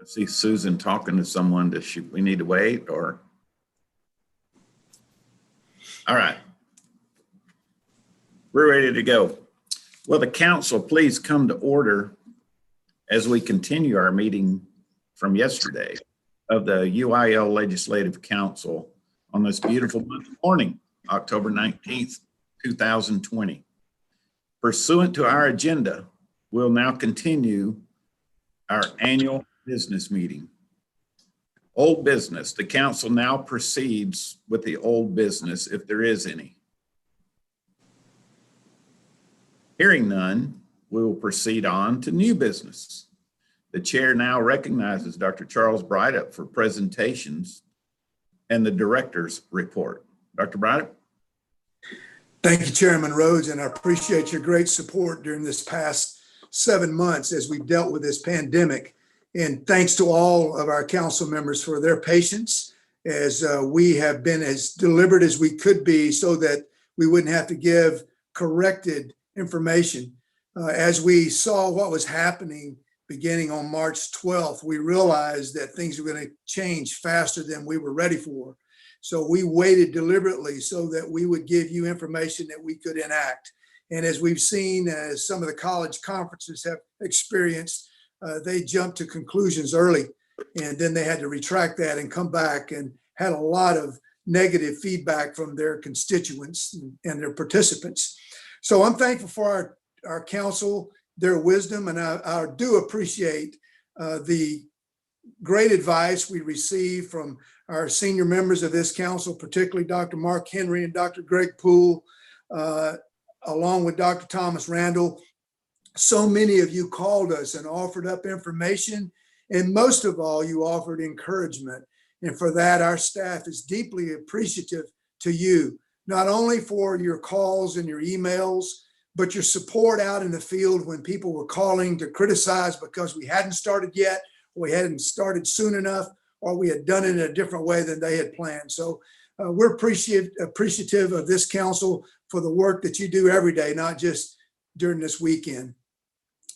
I see Susan talking to someone. We need to wait or? All right. We're ready to go. Will the council please come to order as we continue our meeting from yesterday of the UIL Legislative Council on this beautiful morning, October 19th, 2020. Pursuant to our agenda, we'll now continue our annual business meeting. Old business. The council now proceeds with the old business, if there is any. Hearing none, we will proceed on to new business. The chair now recognizes Dr. Charles Brydup for presentations and the director's report. Dr. Brydup. Thank you, Chairman Rhodes, and I appreciate your great support during this past 7 months as we've dealt with this pandemic. And thanks to all of our council members for their patience as we have been as deliberate as we could be so that we wouldn't have to give corrected information. As we saw what was happening beginning on March 12th, we realized that things were going to change faster than we were ready for. So we waited deliberately so that we would give you information that we could enact. And as we've seen, as some of the college conferences have experienced, they jumped to conclusions early, and then they had to retract that and come back and had a lot of negative feedback from their constituents and their participants. So I'm thankful for our council, their wisdom, and I do appreciate the great advice we received from our senior members of this council, particularly Dr. Mark Henry and Dr. Greg Poole, along with Dr. Thomas Randall. So many of you called us and offered up information, and most of all, you offered encouragement. And for that, our staff is deeply appreciative to you, not only for your calls and your emails, but your support out in the field when people were calling to criticize because we hadn't started yet, or we hadn't started soon enough, or we had done it in a different way than they had planned. So we're appreciative of this council for the work that you do every day, not just during this weekend.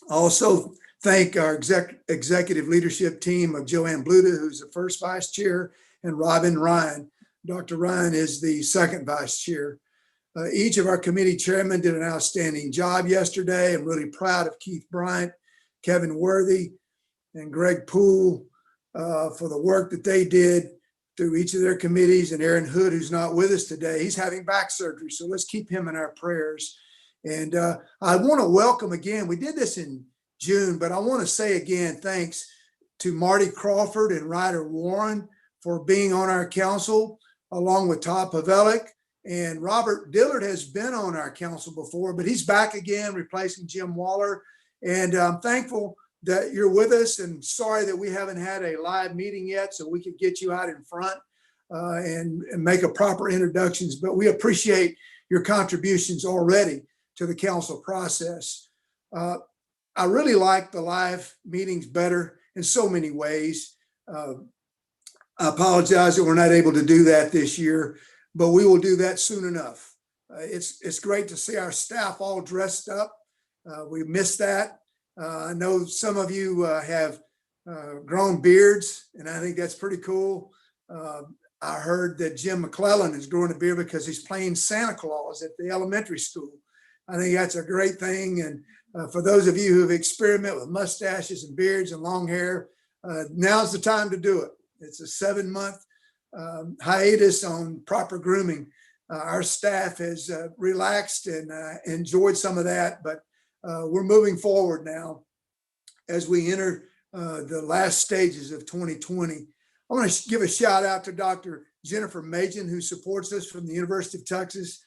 I also thank our executive leadership team of Joanne Bluda, who's the first vice chair, and Robin Ryan. Dr. Ryan is the second vice chair. Each of our committee chairmen did an outstanding job yesterday. I'm really proud of Keith Bryant, Kevin Worthy, and Greg Poole for the work that they did through each of their committees, and Aaron Hood, who's not with us today. He's having back surgery, so let's keep him in our prayers. And I want to welcome again, we did this in June, but I want to say again, thanks to Marty Crawford and Ryder Warren for being on our council, along with Todd Pavelic. And Robert Dillard has been on our council before, but he's back again, replacing Jim Waller. And I'm thankful that you're with us, and sorry that we haven't had a live meeting yet so we could get you out in front and make a proper introductions, but we appreciate your contributions already to the council process. I really like the live meetings better in so many ways. I apologize that we're not able to do that this year, but we will do that soon enough. It's great to see our staff all dressed up. We miss that. I know some of you have grown beards, and I think that's pretty cool. I heard that Jim McClellan is growing a beard because he's playing Santa Claus at the elementary school. I think that's a great thing. And for those of you who have experimented with mustaches and beards and long hair, now's the time to do it. It's a 7-month hiatus on proper grooming. Our staff has relaxed and enjoyed some of that, but we're moving forward now as we enter the last stages of 2020. I want to give a shout out to Dr. Jennifer Majin, who supports us from the University of Texas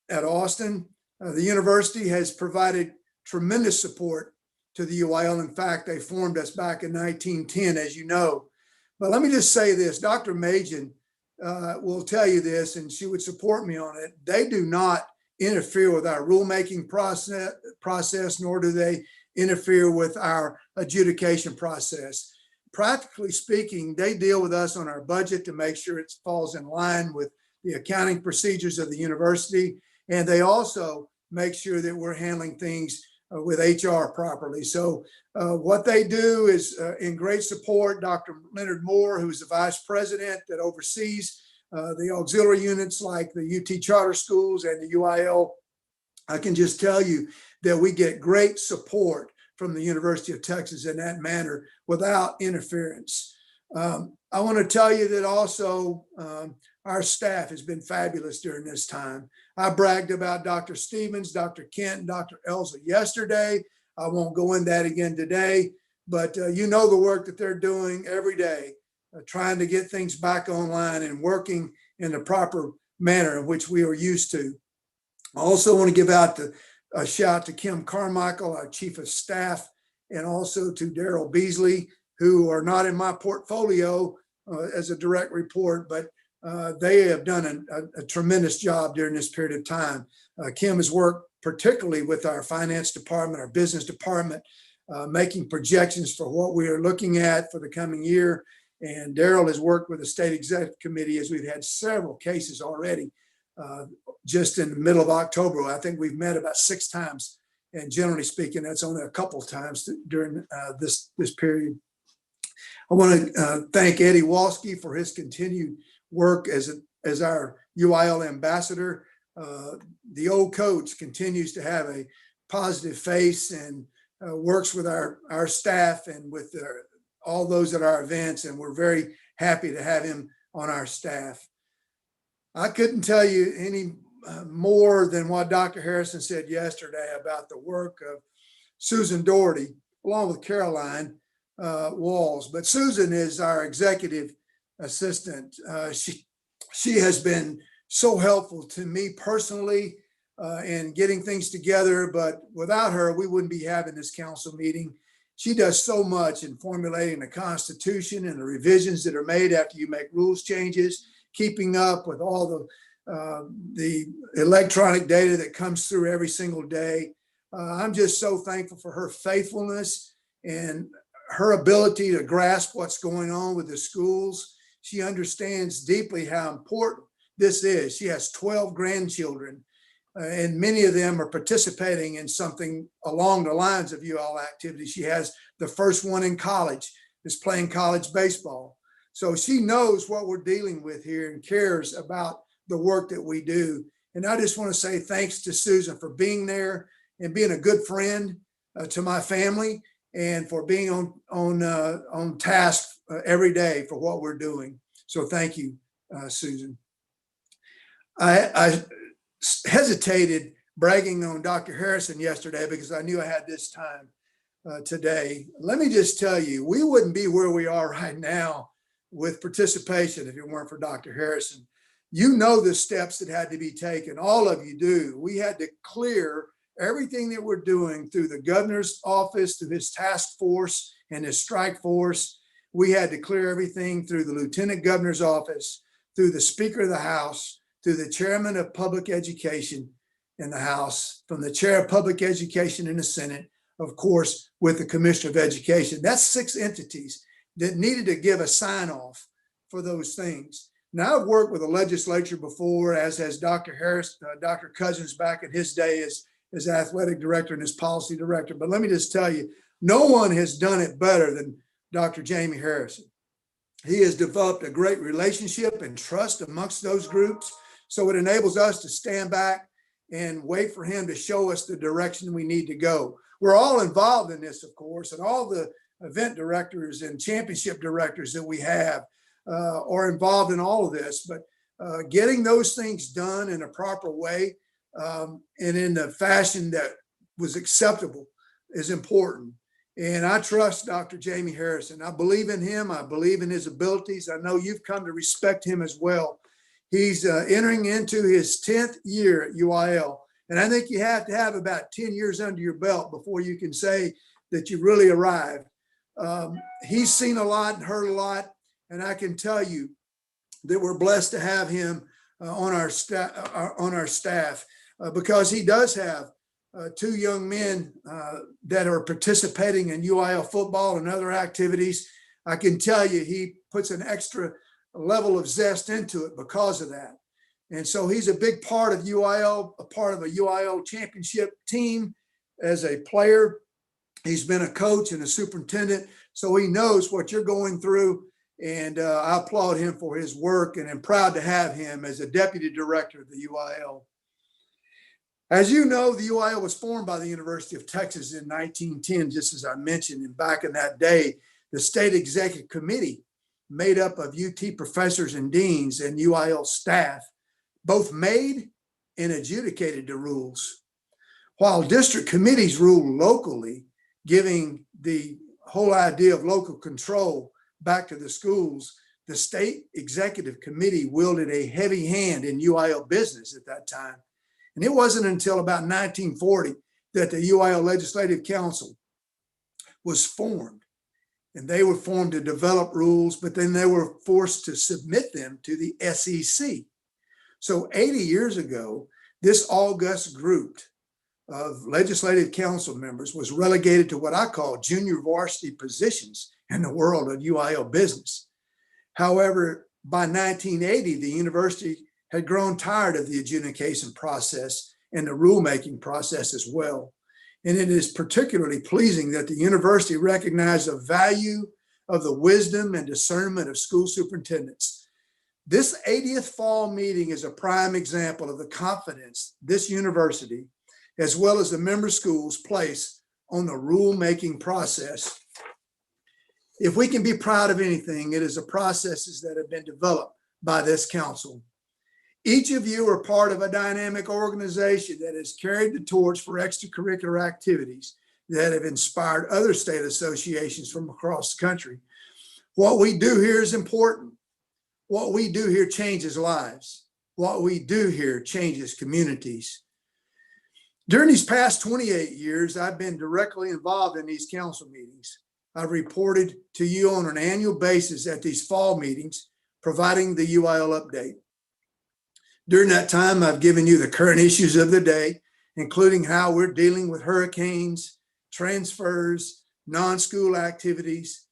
at Austin. The university has provided tremendous support to the UIL. In fact, they formed us back in 1910, as you know. But let me just say this, Dr. Majin will tell you this, and she would support me on it. They do not interfere with our rulemaking process, nor do they interfere with our adjudication process. Practically speaking, they deal with us on our budget to make sure it falls in line with the accounting procedures of the university. And they also make sure that we're handling things with HR properly. So what they do is in great support. Dr. Leonard Moore, who's the vice president that oversees the auxiliary units like the UT charter schools and the UIL, I can just tell you that we get great support from the University of Texas in that manner without interference. I want to tell you that also our staff has been fabulous during this time. I bragged about Dr. Stevens, Dr. Kent, and Dr. Elza yesterday. I won't go into that again today, but you know the work that they're doing every day, trying to get things back online and working in the proper manner in which we are used to. I also want to give out a shout to Kim Carmichael, our chief of staff, and also to Daryl Beasley, who are not in my portfolio as a direct report, but they have done a tremendous job during this period of time. Kim has worked particularly with our finance department, our business department, making projections for what we are looking at for the coming year. And Daryl has worked with the state executive committee as we've had several cases already. Just in the middle of October, I think we've met about 6 times. And generally speaking, that's only a couple of times during this period. I want to thank Eddie Walsky for his continued work as our UIL ambassador. The old coach continues to have a positive face and works with our staff and with all those at our events, and we're very happy to have him on our staff. I couldn't tell you any more than what Dr. Harrison said yesterday about the work of Susan Doherty, along with Caroline Walls. But Susan is our executive assistant. She has been so helpful to me personally in getting things together, but without her, we wouldn't be having this council meeting. She does so much in formulating the Constitution and the revisions that are made after you make rules changes, keeping up with all the electronic data that comes through every single day. I'm just so thankful for her faithfulness and her ability to grasp what's going on with the schools. She understands deeply how important this is. She has 12 grandchildren, and many of them are participating in something along the lines of UIL activity. She has the first one in college, is playing college baseball. So she knows what we're dealing with here and cares about the work that we do. And I just want to say thanks to Susan for being there and being a good friend to my family, and for being on task every day for what we're doing. So thank you, Susan. I hesitated bragging on Dr. Harrison yesterday because I knew I had this time today. Let me just tell you, we wouldn't be where we are right now with participation if it weren't for Dr. Harrison. You know the steps that had to be taken. All of you do. We had to clear everything that we're doing through the governor's office, through his task force and his strike force. We had to clear everything through the lieutenant governor's office, through the speaker of the House, through the chairman of public education in the House, from the chair of public education in the Senate, of course, with the commissioner of education. That's 6 entities that needed to give a sign off for those things. Now, I've worked with the legislature before, as has Dr. Harris, Dr. Cousins back in his day as athletic director and as policy director. But let me just tell you, no one has done it better than Dr. Jamie Harrison. He has developed a great relationship and trust amongst those groups. So it enables us to stand back and wait for him to show us the direction we need to go. We're all involved in this, of course, and all the event directors and championship directors that we have are involved in all of this. But getting those things done in a proper way and in the fashion that was acceptable is important. And I trust Dr. Jamie Harrison. I believe in him. I believe in his abilities. I know you've come to respect him as well. He's entering into his 10th year at UIL. And I think you have to have about 10 years under your belt before you can say that you really arrived. He's seen a lot and heard a lot. And I can tell you that we're blessed to have him on our staff because he does have 2 young men that are participating in UIL football and other activities. I can tell you he puts an extra level of zest into it because of that. And so he's a big part of UIL, a part of a UIL championship team as a player. He's been a coach and a superintendent, so he knows what you're going through. And I applaud him for his work and am proud to have him as a deputy director of the UIL. As you know, the UIL was formed by the University of Texas in 1910, just as I mentioned. And back in that day, the state executive committee, made up of UT professors and deans and UIL staff, both made and adjudicated the rules, while district committees ruled locally, giving the whole idea of local control back to the schools. The state executive committee wielded a heavy hand in UIL business at that time. And it wasn't until about 1940 that the UIL Legislative Council was formed. And they were formed to develop rules, but then they were forced to submit them to the SEC. So 80 years ago, this august group of legislative council members was relegated to what I call junior varsity positions in the world of UIL business. However, by 1980, the university had grown tired of the adjudication process and the rulemaking process as well. And it is particularly pleasing that the university recognized the value of the wisdom and discernment of school superintendents. This 80th fall meeting is a prime example of the confidence this university, as well as the member schools, place on the rulemaking process. If we can be proud of anything, it is the processes that have been developed by this council. Each of you are part of a dynamic organization that has carried the torch for extracurricular activities that have inspired other state associations from across the country. What we do here is important. What we do here changes lives. What we do here changes communities. During these past 28 years, I've been directly involved in these council meetings. I've reported to you on an annual basis at these fall meetings, providing the UIL update. During that time, I've given you the current issues of the day, including how we're dealing with hurricanes, transfers, non-school activities,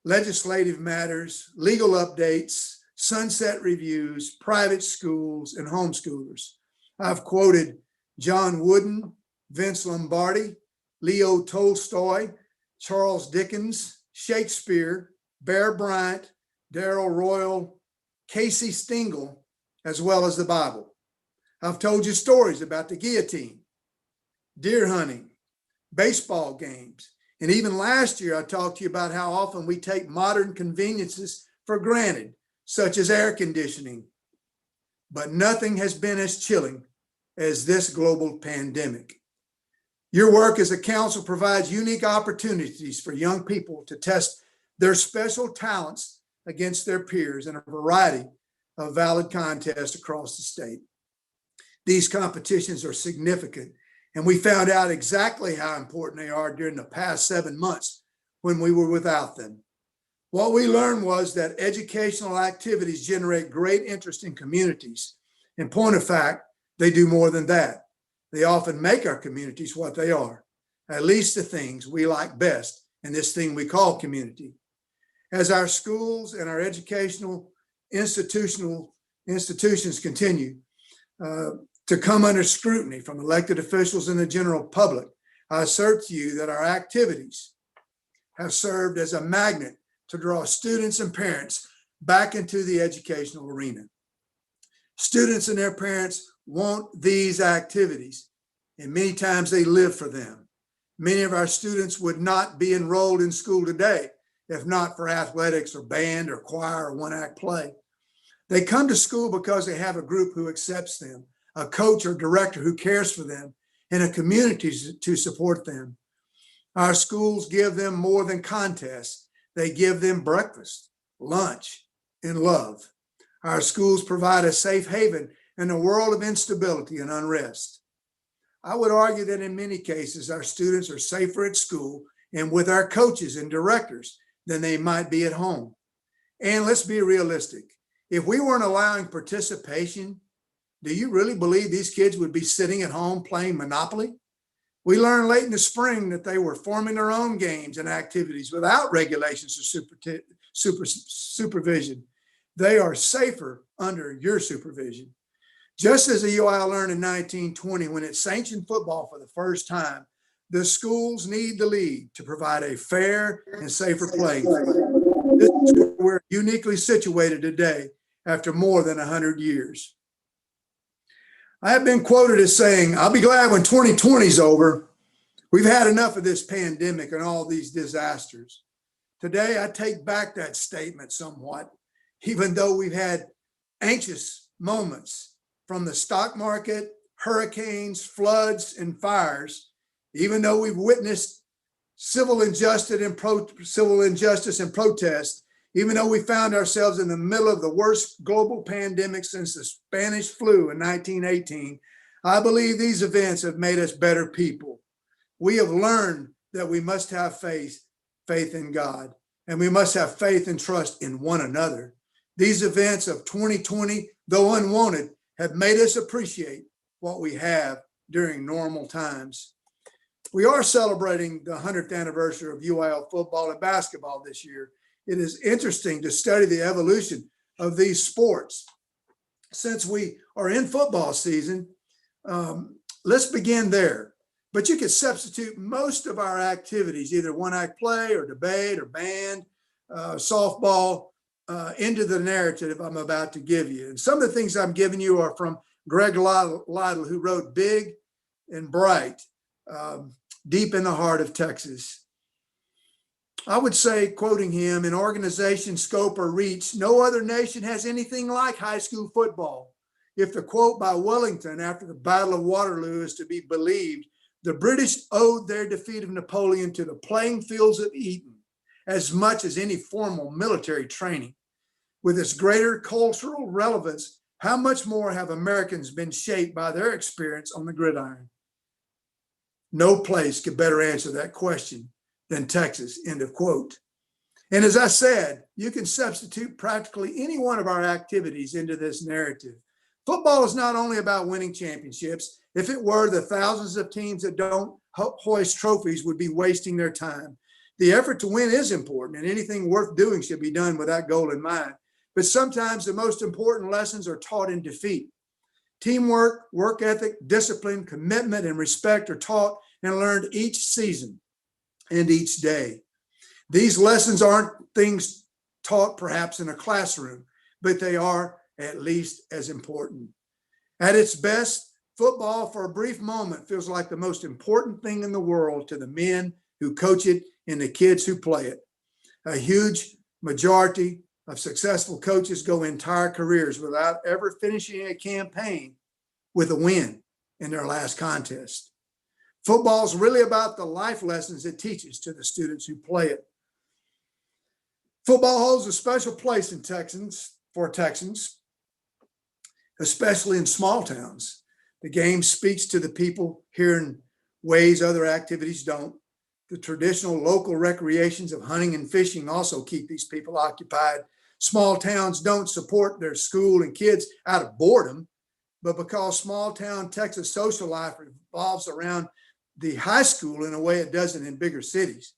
legislative matters, legal updates, sunset reviews, private schools, and homeschoolers. I've quoted John Wooden, Vince Lombardi, Leo Tolstoy, Charles Dickens, Shakespeare, Bear Bryant, Darrell Royal, Casey Stengel, as well as the Bible. I've told you stories about the guillotine, deer hunting, baseball games, and even last year I talked to you about how often we take modern conveniences for granted, such as air conditioning. But nothing has been as chilling as this global pandemic. Your work as a council provides unique opportunities for young people to test their special talents against their peers in a variety of valid contests across the state. These competitions are significant, and we found out exactly how important they are during the past 7 months when we were without them. What we learned was that educational activities generate great interest in communities. In point of fact, they do more than that. They often make our communities what they are, at least the things we like best in this thing we call community. As our schools and our educational institutions continue to come under scrutiny from elected officials and the general public, I assert to you that our activities have served as a magnet to draw students and parents back into the educational arena. Students and their parents want these activities, and many times they live for them. Many of our students would not be enrolled in school today if not for athletics or band or choir or one-act play. They come to school because they have a group who accepts them, a coach or director who cares for them, and a community to support them. Our schools give them more than contests. They give them breakfast, lunch, and love. Our schools provide a safe haven in a world of instability and unrest. I would argue that in many cases, our students are safer at school and with our coaches and directors than they might be at home. And let's be realistic. If we weren't allowing participation, do you really believe these kids would be sitting at home playing Monopoly? We learned late in the spring that they were forming their own games and activities without regulations or supervision. They are safer under your supervision. Just as the UIL learned in 1920 when it sanctioned football for the first time The schools need the league to provide a fair and safer playing field. This is where we're uniquely situated today after more than 100 years. I have been quoted as saying, "I'll be glad when 2020 is over. We've had enough of this pandemic and all these disasters." Today, I take back that statement somewhat, even though we've had anxious moments from the stock market, hurricanes, floods, and fires, even though we've witnessed civil injustice and protest, even though we found ourselves in the middle of the worst global pandemic since the Spanish flu in 1918, I believe these events have made us better people. We have learned that we must have faith in God, and we must have faith and trust in one another. These events of 2020, though unwanted, have made us appreciate what we have during normal times. We are celebrating the 100th anniversary of UIL football and basketball this year. It is interesting to study the evolution of these sports. Since we are in football season, let's begin there. But you can substitute most of our activities, either one-act play or debate or band, softball, into the narrative I'm about to give you. And some of the things I'm giving you are from Greg Lytle, who wrote Big and Bright, Deep in the Heart of Texas. I would say, quoting him, "In organization, scope, or reach, no other nation has anything like high school football. If the quote by Wellington after the Battle of Waterloo is to be believed, the British owed their defeat of Napoleon to the playing fields of Eton as much as any formal military training. With its greater cultural relevance, how much more have Americans been shaped by their experience on the gridiron?" No place could better answer that question than Texas, end of quote. And as I said, you can substitute practically any one of our activities into this narrative. Football is not only about winning championships. If it were, the thousands of teams that don't hoist trophies would be wasting their time. The effort to win is important, and anything worth doing should be done with that goal in mind. But sometimes the most important lessons are taught in defeat. Teamwork, work ethic, discipline, commitment, and respect are taught and learned each season and each day. These lessons aren't things taught perhaps in a classroom, but they are at least as important. At its best, football for a brief moment feels like the most important thing in the world to the men who coach it and the kids who play it. A huge majority of successful coaches go entire careers without ever finishing a campaign with a win in their last contest. Football is really about the life lessons it teaches to the students who play it. Football holds a special place in Texans, especially in small towns. The game speaks to the people here in ways other activities don't. The traditional local recreations of hunting and fishing also keep these people occupied. Small towns don't support their school and kids out of boredom, but because small town Texas social life revolves around the high school in a way it doesn't in bigger cities.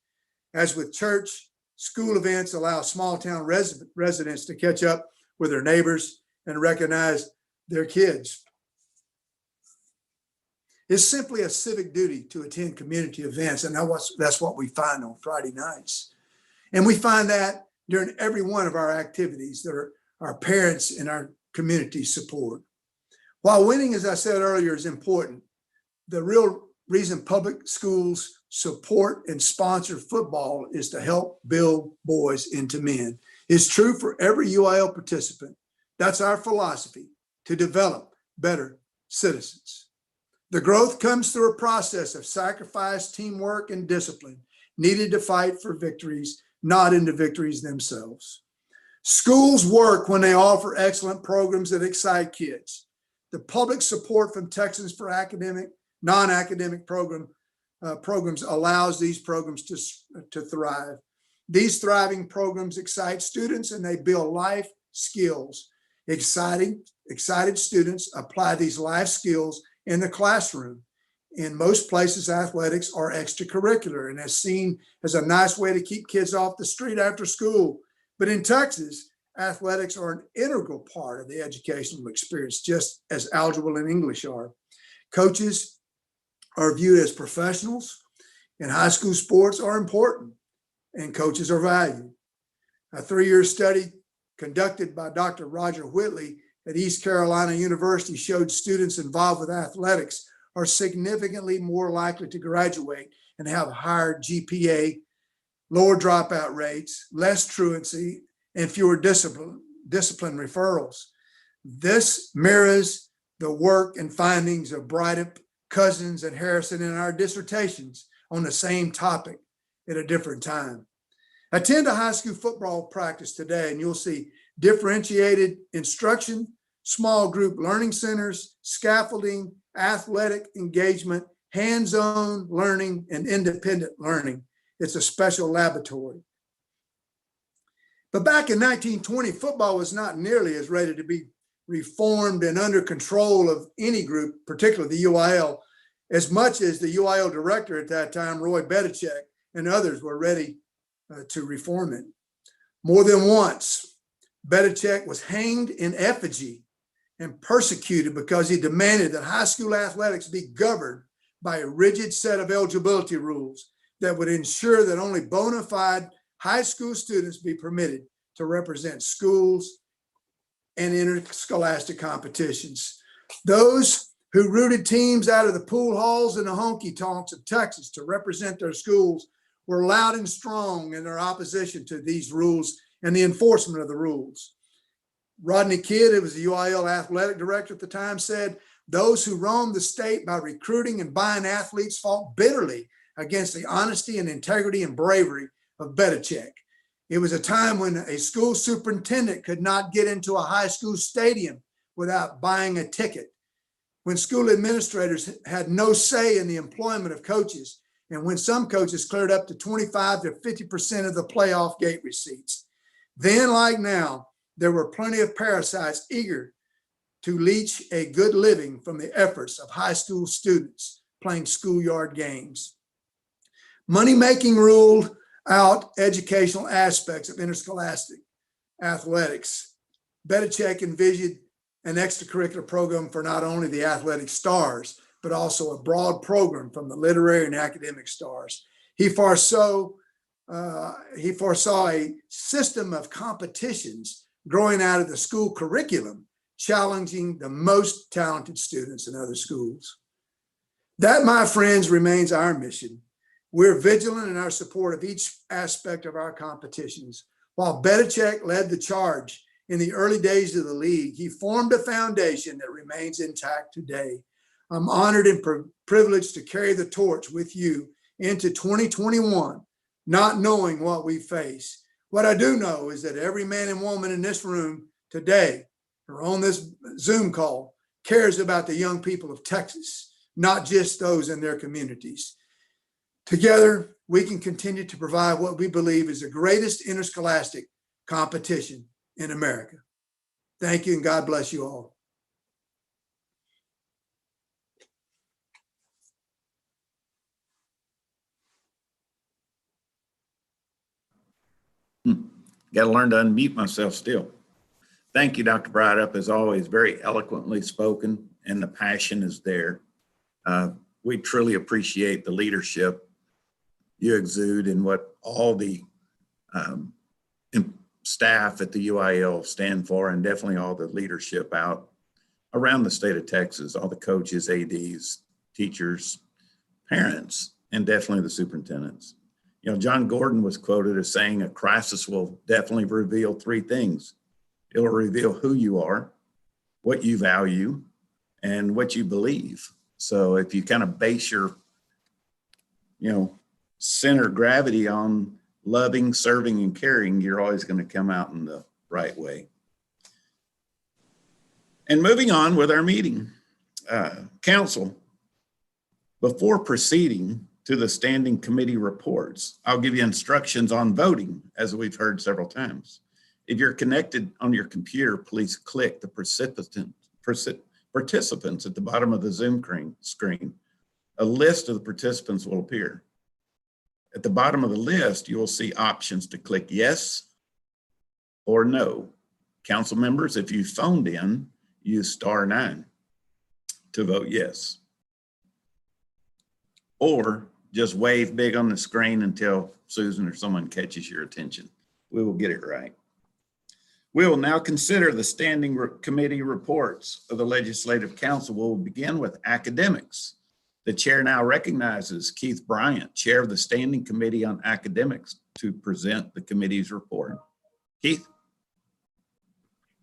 As with church, school events allow small town residents to catch up with their neighbors and recognize their kids. It's simply a civic duty to attend community events, and that's what we find on Friday nights. And we find that during every one of our activities that our parents and our community support. While winning, as I said earlier, is important, the real reason public schools support and sponsor football is to help build boys into men. It's true for every UIL participant. That's our philosophy, to develop better citizens. The growth comes through a process of sacrifice, teamwork, and discipline needed to fight for victories, not into victories themselves. Schools work when they offer excellent programs that excite kids. The public support from Texans for academic, non-academic programs allows these programs to thrive. These thriving programs excite students and they build life skills. Excited students apply these life skills in the classroom. In most places, athletics are extracurricular and is seen as a nice way to keep kids off the street after school. But in Texas, athletics are an integral part of the educational experience, just as algebra and English are. Coaches are viewed as professionals. and high school sports are important and coaches are valued. A 3-year study conducted by Dr. Roger Whitley at East Carolina University showed students involved with athletics are significantly more likely to graduate and have higher GPA, lower dropout rates, less truancy, and fewer discipline referrals. This mirrors the work and findings of Brydup, Cousins, and Harrison in our dissertations on the same topic at a different time. Attend a high school football practice today and you'll see differentiated instruction, small group learning centers, scaffolding, athletic engagement, hands-on learning, and independent learning. It's a special laboratory. But back in 1920, football was not nearly as ready to be reformed and under control of any group, particularly the UIL, as much as the UIL director at that time, Roy Bedichek, and others were ready to reform it. More than once, Bedichek was hanged in effigy and persecuted because he demanded that high school athletics be governed by a rigid set of eligibility rules that would ensure that only bona fide high school students be permitted to represent schools and interscholastic competitions. Those who rooted teams out of the pool halls and the honky tonks of Texas to represent their schools were loud and strong in their opposition to these rules and the enforcement of the rules. Rodney Kidd, who was the UIL athletic director at the time, said, "Those who roamed the state by recruiting and buying athletes fought bitterly against the honesty and integrity and bravery of Bedichek. It was a time when a school superintendent could not get into a high school stadium without buying a ticket, when school administrators had no say in the employment of coaches, and when some coaches cleared up to 25 to 50% of the playoff gate receipts. Then, like now, there were plenty of parasites eager to leech a good living from the efforts of high school students playing schoolyard games. Money-making ruled out educational aspects of interscholastic athletics. Bedichek envisioned an extracurricular program for not only the athletic stars, but also a broad program from the literary and academic stars. He foresaw a system of competitions growing out of the school curriculum, challenging the most talented students in other schools. That, my friends, remains our mission. We're vigilant in our support of each aspect of our competitions. While Bedichek led the charge in the early days of the league, he formed a foundation that remains intact today. I'm honored and privileged to carry the torch with you into 2021, not knowing what we face. What I do know is that every man and woman in this room today or on this Zoom call cares about the young people of Texas, not just those in their communities. Together, we can continue to provide what we believe is the greatest interscholastic competition in America. Thank you, and God bless you all. Got to learn to unmute myself still. Thank you, Dr. Brydup, as always, very eloquently spoken, and the passion is there. We truly appreciate the leadership you exude and what all the staff at the UIL stand for, and definitely all the leadership out around the state of Texas, all the coaches, ADs, teachers, parents, and definitely the superintendents. You know, John Gordon was quoted as saying, a crisis will definitely reveal three things. It'll reveal who you are, what you value, and what you believe. So if you kind of base your, center of gravity on loving, serving, and caring, you're always going to come out in the right way. And moving on with our meeting, council, before proceeding to the standing committee reports, I'll give you instructions on voting, as we've heard several times. If you're connected on your computer, please click the participants at the bottom of the Zoom screen. A list of the participants will appear. At the bottom of the list, you will see options to click yes or no. Council members, if you phoned in, use *9 to vote yes. Or just wave big on the screen until Susan or someone catches your attention. We will get it right. We will now consider the standing committee reports of the Legislative Council. We'll begin with academics. The chair now recognizes Keith Bryant, chair of the Standing Committee on Academics, to present the committee's report. Keith.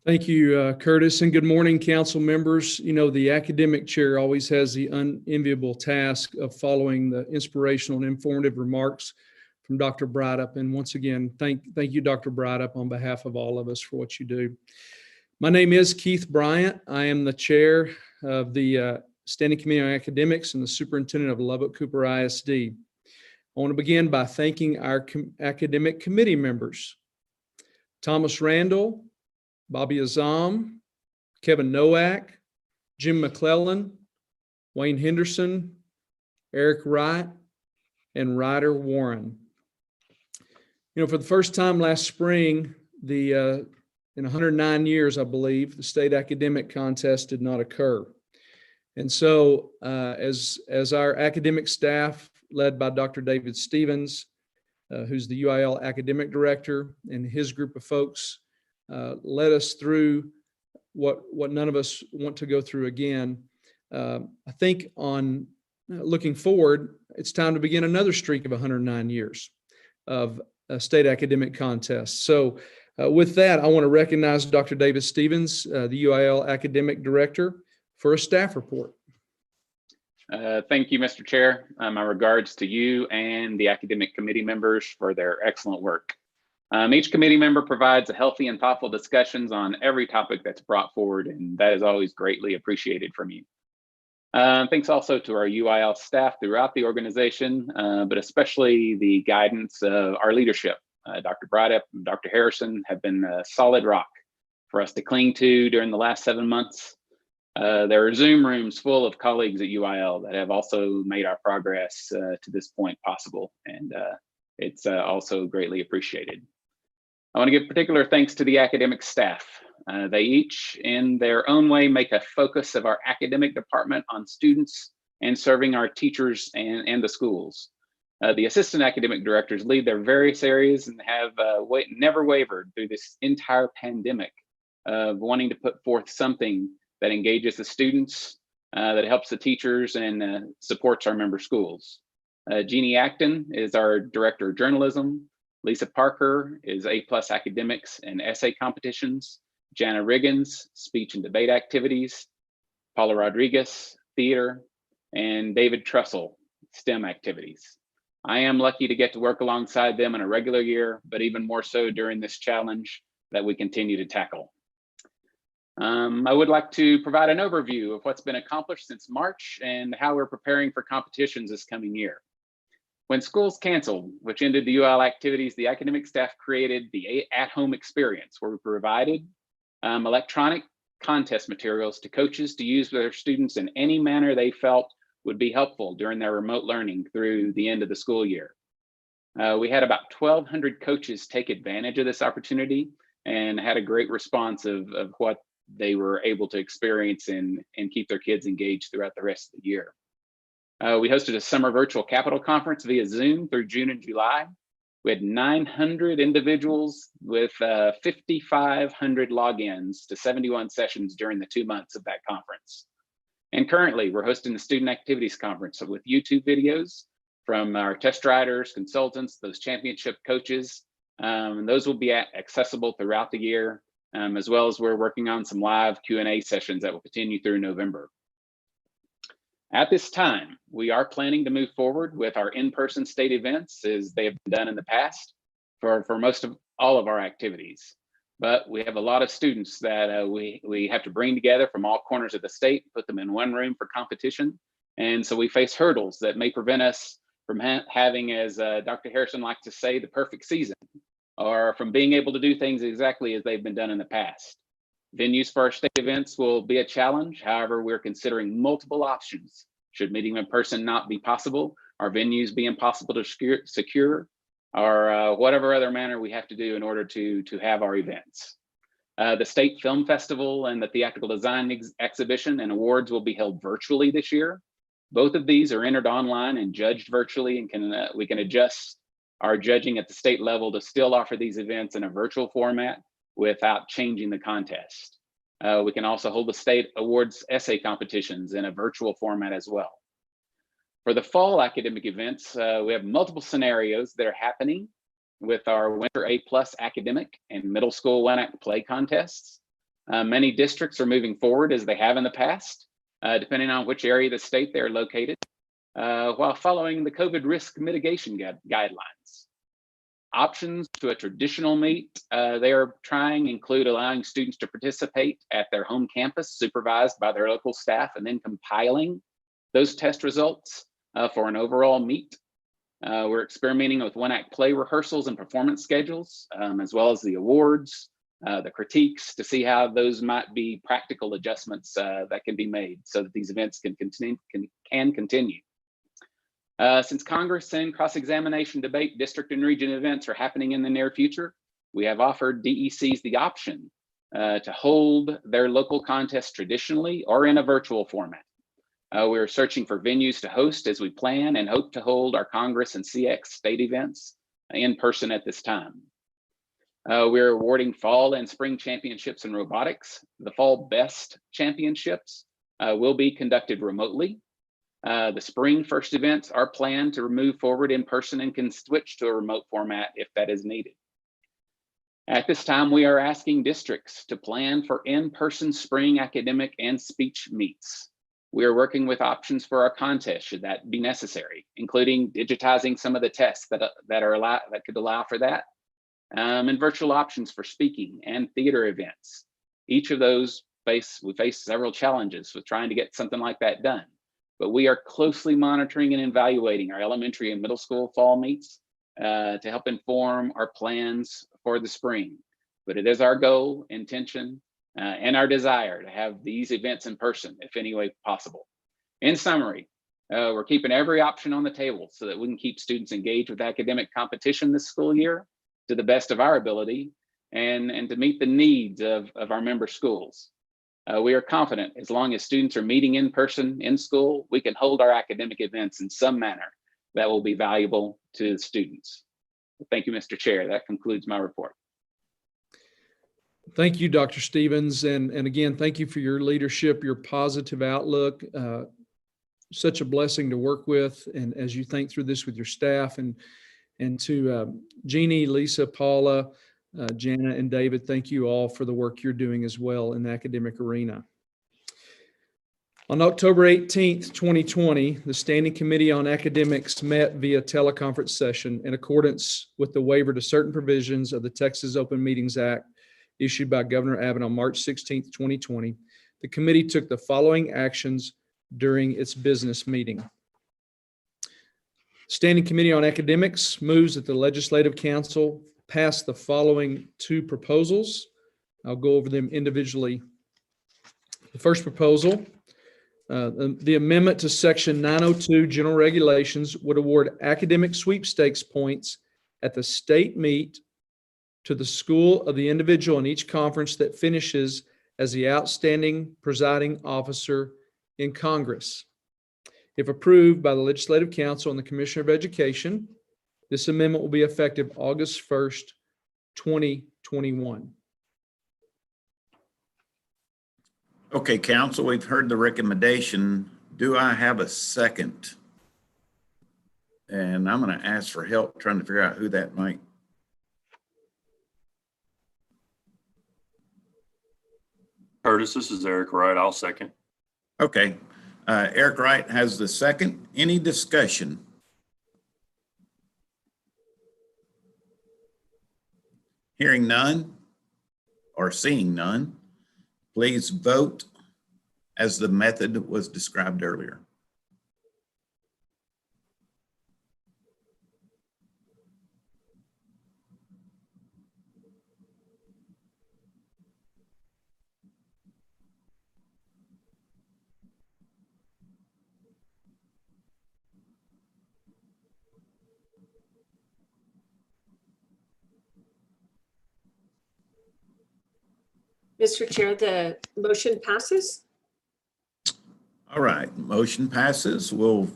Thank you, Curtis, and good morning, council members. You know, the academic chair always has the unenviable task of following the inspirational and informative remarks from Dr. Brydup. And once again, thank you, Dr. Brydup, on behalf of all of us for what you do. My name is Keith Bryant. I am the chair of the Standing Committee on Academics and the superintendent of Lubbock Cooper ISD. I want to begin by thanking our academic committee members: Thomas Randall, Bobby Azam, Kevin Nowak, Jim McClellan, Wayne Henderson, Eric Wright, and Ryder Warren. You know, for the first time last spring, in 109 years, I believe, the state academic contest did not occur. And so as our academic staff, led by Dr. David Stevens, who's the UIL academic director, and his group of folks, led us through what none of us want to go through again. I think on looking forward, it's time to begin another streak of 109 years of state academic contests. So with that, I want to recognize Dr. David Stevens, the UIL academic director, for a staff report. Thank you, Mr. Chair. My regards to you and the academic committee members for their excellent work. Each committee member provides a healthy and thoughtful discussions on every topic that's brought forward, and that is always greatly appreciated from you. Thanks also to our UIL staff throughout the organization, but especially the guidance of our leadership. Dr. Brydup and Dr. Harrison have been a solid rock for us to cling to during the last 7 months. There are Zoom rooms full of colleagues at UIL that have also made our progress to this point possible, and it's also greatly appreciated. I want to give particular thanks to the academic staff. They each, in their own way, make a focus of our academic department on students and serving our teachers and the schools. The assistant academic directors lead their various areas and have never wavered through this entire pandemic of wanting to put forth something that engages the students, that helps the teachers, and supports our member schools. Jeannie Acton is our director of journalism. Lisa Parker is A+ academics and essay competitions. Jana Riggins, speech and debate activities. Paula Rodriguez, theater, and David Trussell, STEM activities. I am lucky to get to work alongside them in a regular year, but even more so during this challenge that we continue to tackle. I would like to provide an overview of what's been accomplished since March and how we're preparing for competitions this coming year. When schools canceled, which ended the UIL activities, the academic staff created the at-home experience, where we provided electronic contest materials to coaches to use with their students in any manner they felt would be helpful during their remote learning through the end of the school year. We had about 1,200 coaches take advantage of this opportunity and had a great response of what they were able to experience and keep their kids engaged throughout the rest of the year. We hosted a summer virtual Capitol conference via Zoom through June and July. We had 900 individuals with 5,500 logins to 71 sessions during the 2 months of that conference. And currently, we're hosting the Student Activities Conference with YouTube videos from our test riders, consultants, those championship coaches. And those will be accessible throughout the year, as well as we're working on some live Q&A sessions that will continue through November. At this time, we are planning to move forward with our in-person state events as they have been done in the past for most of all of our activities. But we have a lot of students that we have to bring together from all corners of the state, put them in one room for competition. And so we face hurdles that may prevent us from having, as Dr. Harrison likes to say, the perfect season, or from being able to do things exactly as they've been done in the past. Venues for our state events will be a challenge. However, we're considering multiple options. Should meeting in person not be possible, our venues be impossible to secure, or whatever other manner we have to do in order to have our events. The State Film Festival and the Theatrical Design Exhibition and Awards will be held virtually this year. Both of these are entered online and judged virtually, and we can adjust our judging at the state level to still offer these events in a virtual format without changing the contest. We can also hold the state awards essay competitions in a virtual format as well. For the fall academic events, we have multiple scenarios that are happening with our Winter A+ academic and middle school one-act play contests. Many districts are moving forward as they have in the past, depending on which area of the state they're located, while following the COVID risk mitigation guidelines. Options to a traditional meet they are trying include allowing students to participate at their home campus, supervised by their local staff, and then compiling those test results for an overall meet. We're experimenting with one-act play rehearsals and performance schedules, as well as the awards, the critiques, to see how those might be practical adjustments that can be made so that these events can continue. Since Congress and cross-examination debate, district and region events are happening in the near future, we have offered DECs the option to hold their local contests traditionally or in a virtual format. We're searching for venues to host as we plan and hope to hold our Congress and CX state events in person at this time. We're awarding fall and spring championships in robotics. The Fall Best Championships will be conducted remotely. The spring first events are planned to move forward in person and can switch to a remote format if that is needed. At this time, we are asking districts to plan for in-person spring academic and speech meets. We are working with options for our contest should that be necessary, including digitizing some of the tests that could allow for that, and virtual options for speaking and theater events. Each of those we face several challenges with trying to get something like that done. But we are closely monitoring and evaluating our elementary and middle school fall meets to help inform our plans for the spring. But it is our goal, intention, and our desire to have these events in person, if any way possible. In summary, we're keeping every option on the table so that we can keep students engaged with academic competition this school year to the best of our ability and to meet the needs of our member schools. We are confident as long as students are meeting in person in school, we can hold our academic events in some manner that will be valuable to the students. Thank you, Mr. Chair. That concludes my report. Thank you, Dr. Stevens. And again, thank you for your leadership, your positive outlook. Such a blessing to work with. And as you think through this with your staff, and to Jeannie, Lisa, Paula, Jana, and David, thank you all for the work you're doing as well in the academic arena. On October 18th, 2020, the Standing Committee on Academics met via teleconference session in accordance with the waiver to certain provisions of the Texas Open Meetings Act issued by Governor Abbott on March 16th, 2020. The committee took the following actions during its business meeting. Standing Committee on Academics moves that the Legislative Council pass the following two proposals. I'll go over them individually. The first proposal, the amendment to Section 902 General Regulations would award academic sweepstakes points at the state meet to the school of the individual in each conference that finishes as the outstanding presiding officer in Congress. If approved by the Legislative Council and the Commissioner of Education, this amendment will be effective August 1st, 2021. Okay, council, we've heard the recommendation. Do I have a second? And I'm going to ask for help trying to figure out who that might. Curtis, this is Eric Wright. I'll second. Okay, Eric Wright has the second. Any discussion? Hearing none or seeing none, please vote as the method was described earlier. Mr. Chair, the motion passes. All right, motion passes. We'll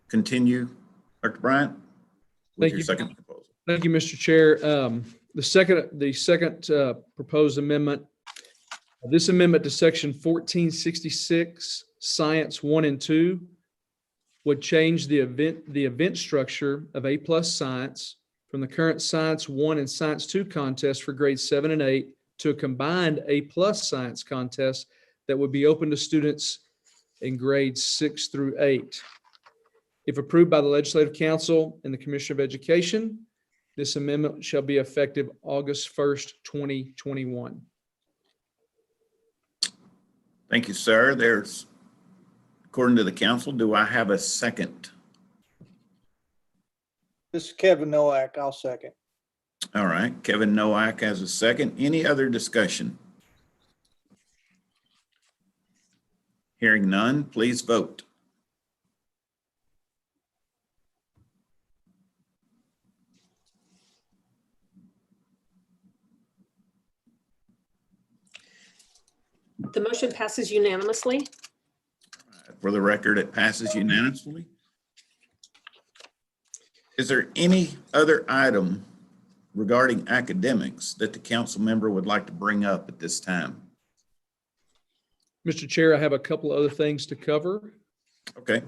continue. Dr. Bryant, with Thank your you. second proposal. Thank you, Mr. Chair. The second proposed amendment, this amendment to section 1466, Science 1 and 2, would change the event structure of A+ Science from the current Science 1 and Science 2 contest for grades 7 and 8 to a combined A+ Science contest that would be open to students in grades 6 through 8. If approved by the Legislative Council and the Commissioner of Education, this amendment shall be effective August 1st, 2021. Thank you, sir. There's, according to the council, do I have a second? This is Kevin Nowak. I'll second. All right, Kevin Nowak has a second. Any other discussion? Hearing none, please vote. The motion passes unanimously. For the record, it passes unanimously. Is there any other item regarding academics that the council member would like to bring up at this time? Mr. Chair, I have a couple other things to cover. Okay,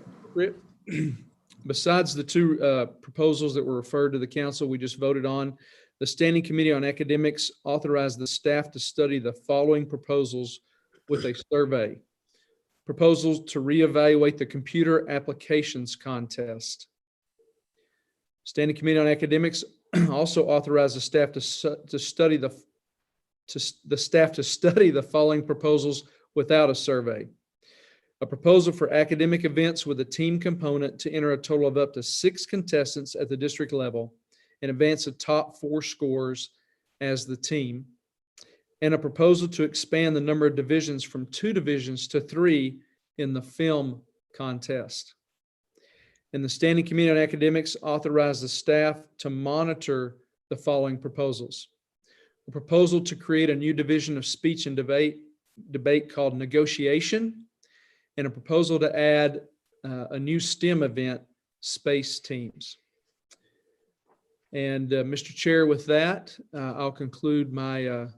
Besides the two proposals that were referred to the council we just voted on, the Standing Committee on Academics authorized the staff to study the following proposals with a survey. Proposals to reevaluate the computer applications contest. Standing Committee on Academics also authorized the staff to study the following proposals without a survey. A proposal for academic events with a team component to enter a total of up to 6 contestants at the district level and advance the top 4 scores as the team. And a proposal to expand the number of divisions from 2 divisions to 3 in the film contest. And the Standing Committee on Academics authorized the staff to monitor the following proposals. A proposal to create a new division of speech and debate called negotiation, and a proposal to add a new STEM event, space teams. And Mr. Chair, with that, I'll conclude my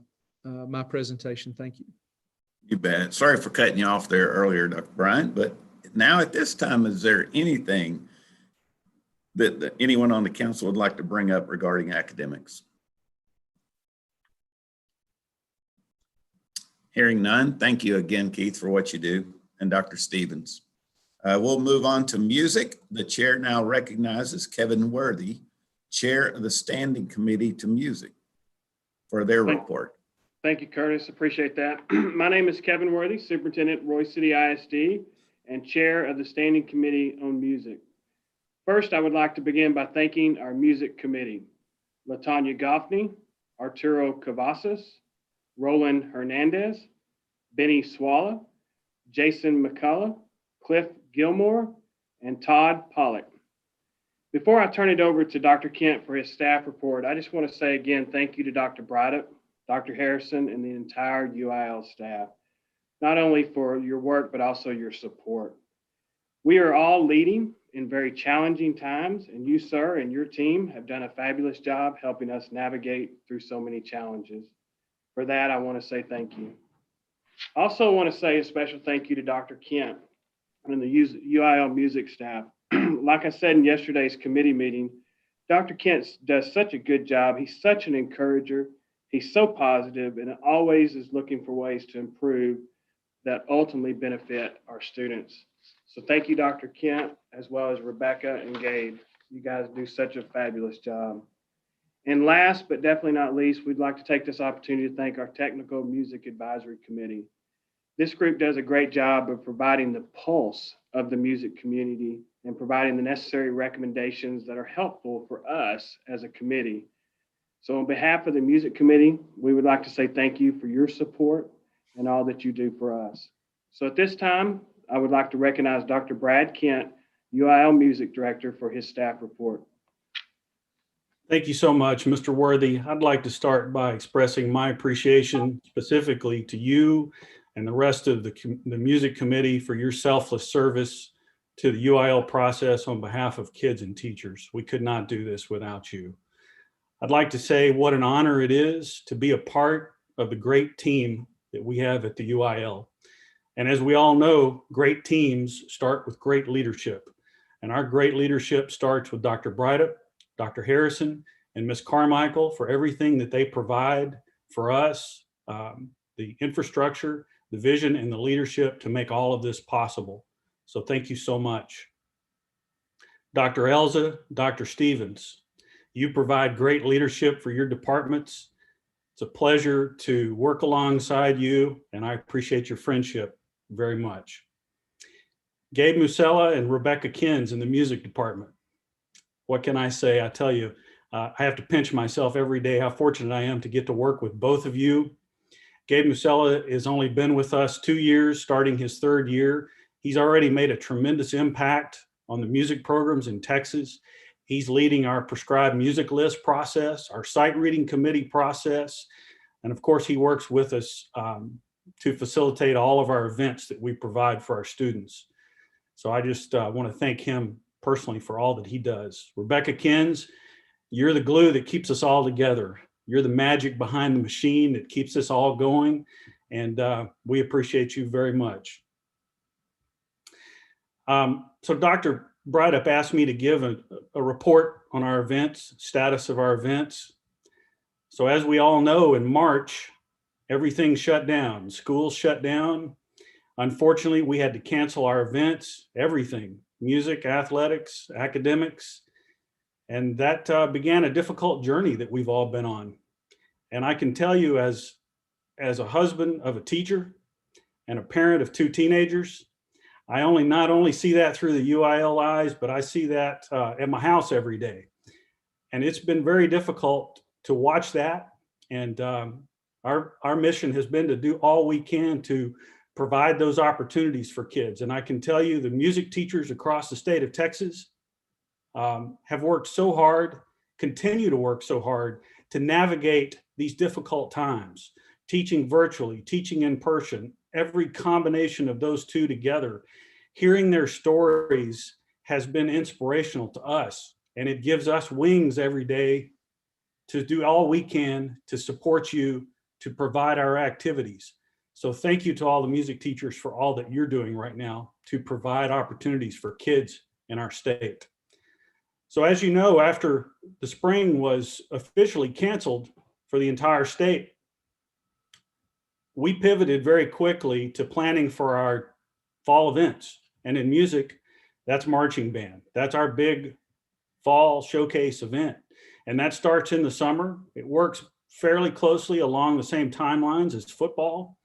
my presentation. Thank you. you bet. Sorry for cutting you off there earlier, Dr. Bryant, but now at this time, is there anything that anyone on the council would like to bring up regarding academics? Hearing none, thank you again, Keith, for what you do, and Dr. Stevens. We'll move on to music. The chair now recognizes Kevin Worthy, Chair of the Standing Committee to Music, for their report. Thank you, Curtis. Appreciate that. My name is Kevin Worthy, Superintendent, Royce City ISD, and Chair of the Standing Committee on Music. First, I would like to begin by thanking our Music Committee, LaTanya Goffney, Arturo Cavazos, Roland Hernandez, Benny Swalla, Jason McCullough, Cliff Gilmore, and Todd Pollock. Before I turn it over to Dr. Kent for his staff report, I just want to say again, thank you to Dr. Braddock, Dr. Harrison, and the entire UIL staff, not only for your work, but also your support. We are all leading in very challenging times, and you, sir, and your team have done a fabulous job helping us navigate through so many challenges. For that, I want to say thank you. I also want to say a special thank you to Dr. Kent and the UIL music staff. Like I said in yesterday's committee meeting, Dr. Kent does such a good job. He's such an encourager. He's so positive and always is looking for ways to improve that ultimately benefit our students. So thank you, Dr. Kent, as well as Rebecca and Gabe. You guys do such a fabulous job. And last, but definitely not least, we'd like to take this opportunity to thank our Technical Music Advisory Committee. This group does a great job of providing the pulse of the music community and providing the necessary recommendations that are helpful for us as a committee. So on behalf of the Music Committee, we would like to say thank you for your support and all that you do for us. So at this time, I would like to recognize Dr. Brad Kent, UIL Music Director, for his staff report. Thank you so much, Mr. Worthy. I'd like to start by expressing my appreciation specifically to you and the rest of the music committee for your selfless service to the UIL process on behalf of kids and teachers. We could not do this without you. I'd like to say what an honor it is to be a part of the great team that we have at the UIL. And as we all know, great teams start with great leadership. And our great leadership starts with Dr. Brydup, Dr. Harrison, and Ms. Carmichael for everything that they provide for us, the infrastructure, the vision, and the leadership to make all of this possible. So thank you so much. Dr. Elza, Dr. Stevens, you provide great leadership for your departments. It's a pleasure to work alongside you, and I appreciate your friendship very much. Gabe Musella and Rebecca Kins in the music department. What can I say? I tell you, I have to pinch myself every day how fortunate I am to get to work with both of you. Gabe Musella has only been with us 2 years, starting his 3rd year. He's already made a tremendous impact on the music programs in Texas. He's leading our prescribed music list process, our sight reading committee process. And of course, he works with us to facilitate all of our events that we provide for our students. So I just want to thank him personally for all that he does. Rebecca Kins, you're the glue that keeps us all together. You're the magic behind the machine that keeps us all going. And we appreciate you very much. So Dr. Brydup asked me to give a report on our events, status of our events. So as we all know, in March, everything shut down, schools shut down. Unfortunately, we had to cancel our events, everything, music, athletics, academics. And that began a difficult journey that we've all been on. And I can tell you as a husband of a teacher and a parent of 2 teenagers, I not only see that through the UIL eyes, but I see that at my house every day. And it's been very difficult to watch that. And our mission has been to do all we can to provide those opportunities for kids. And I can tell you the music teachers across the state of Texas have worked so hard, continue to work so hard to navigate these difficult times, teaching virtually, teaching in person, every combination of those two together. Hearing their stories has been inspirational to us, and it gives us wings every day to do all we can to support you, to provide our activities. So thank you to all the music teachers for all that you're doing right now to provide opportunities for kids in our state. So as you know, after the spring was officially canceled for the entire state, we pivoted very quickly to planning for our fall events. And in music, that's marching band. That's our big fall showcase event. And that starts in the summer. It works fairly closely along the same timelines as football.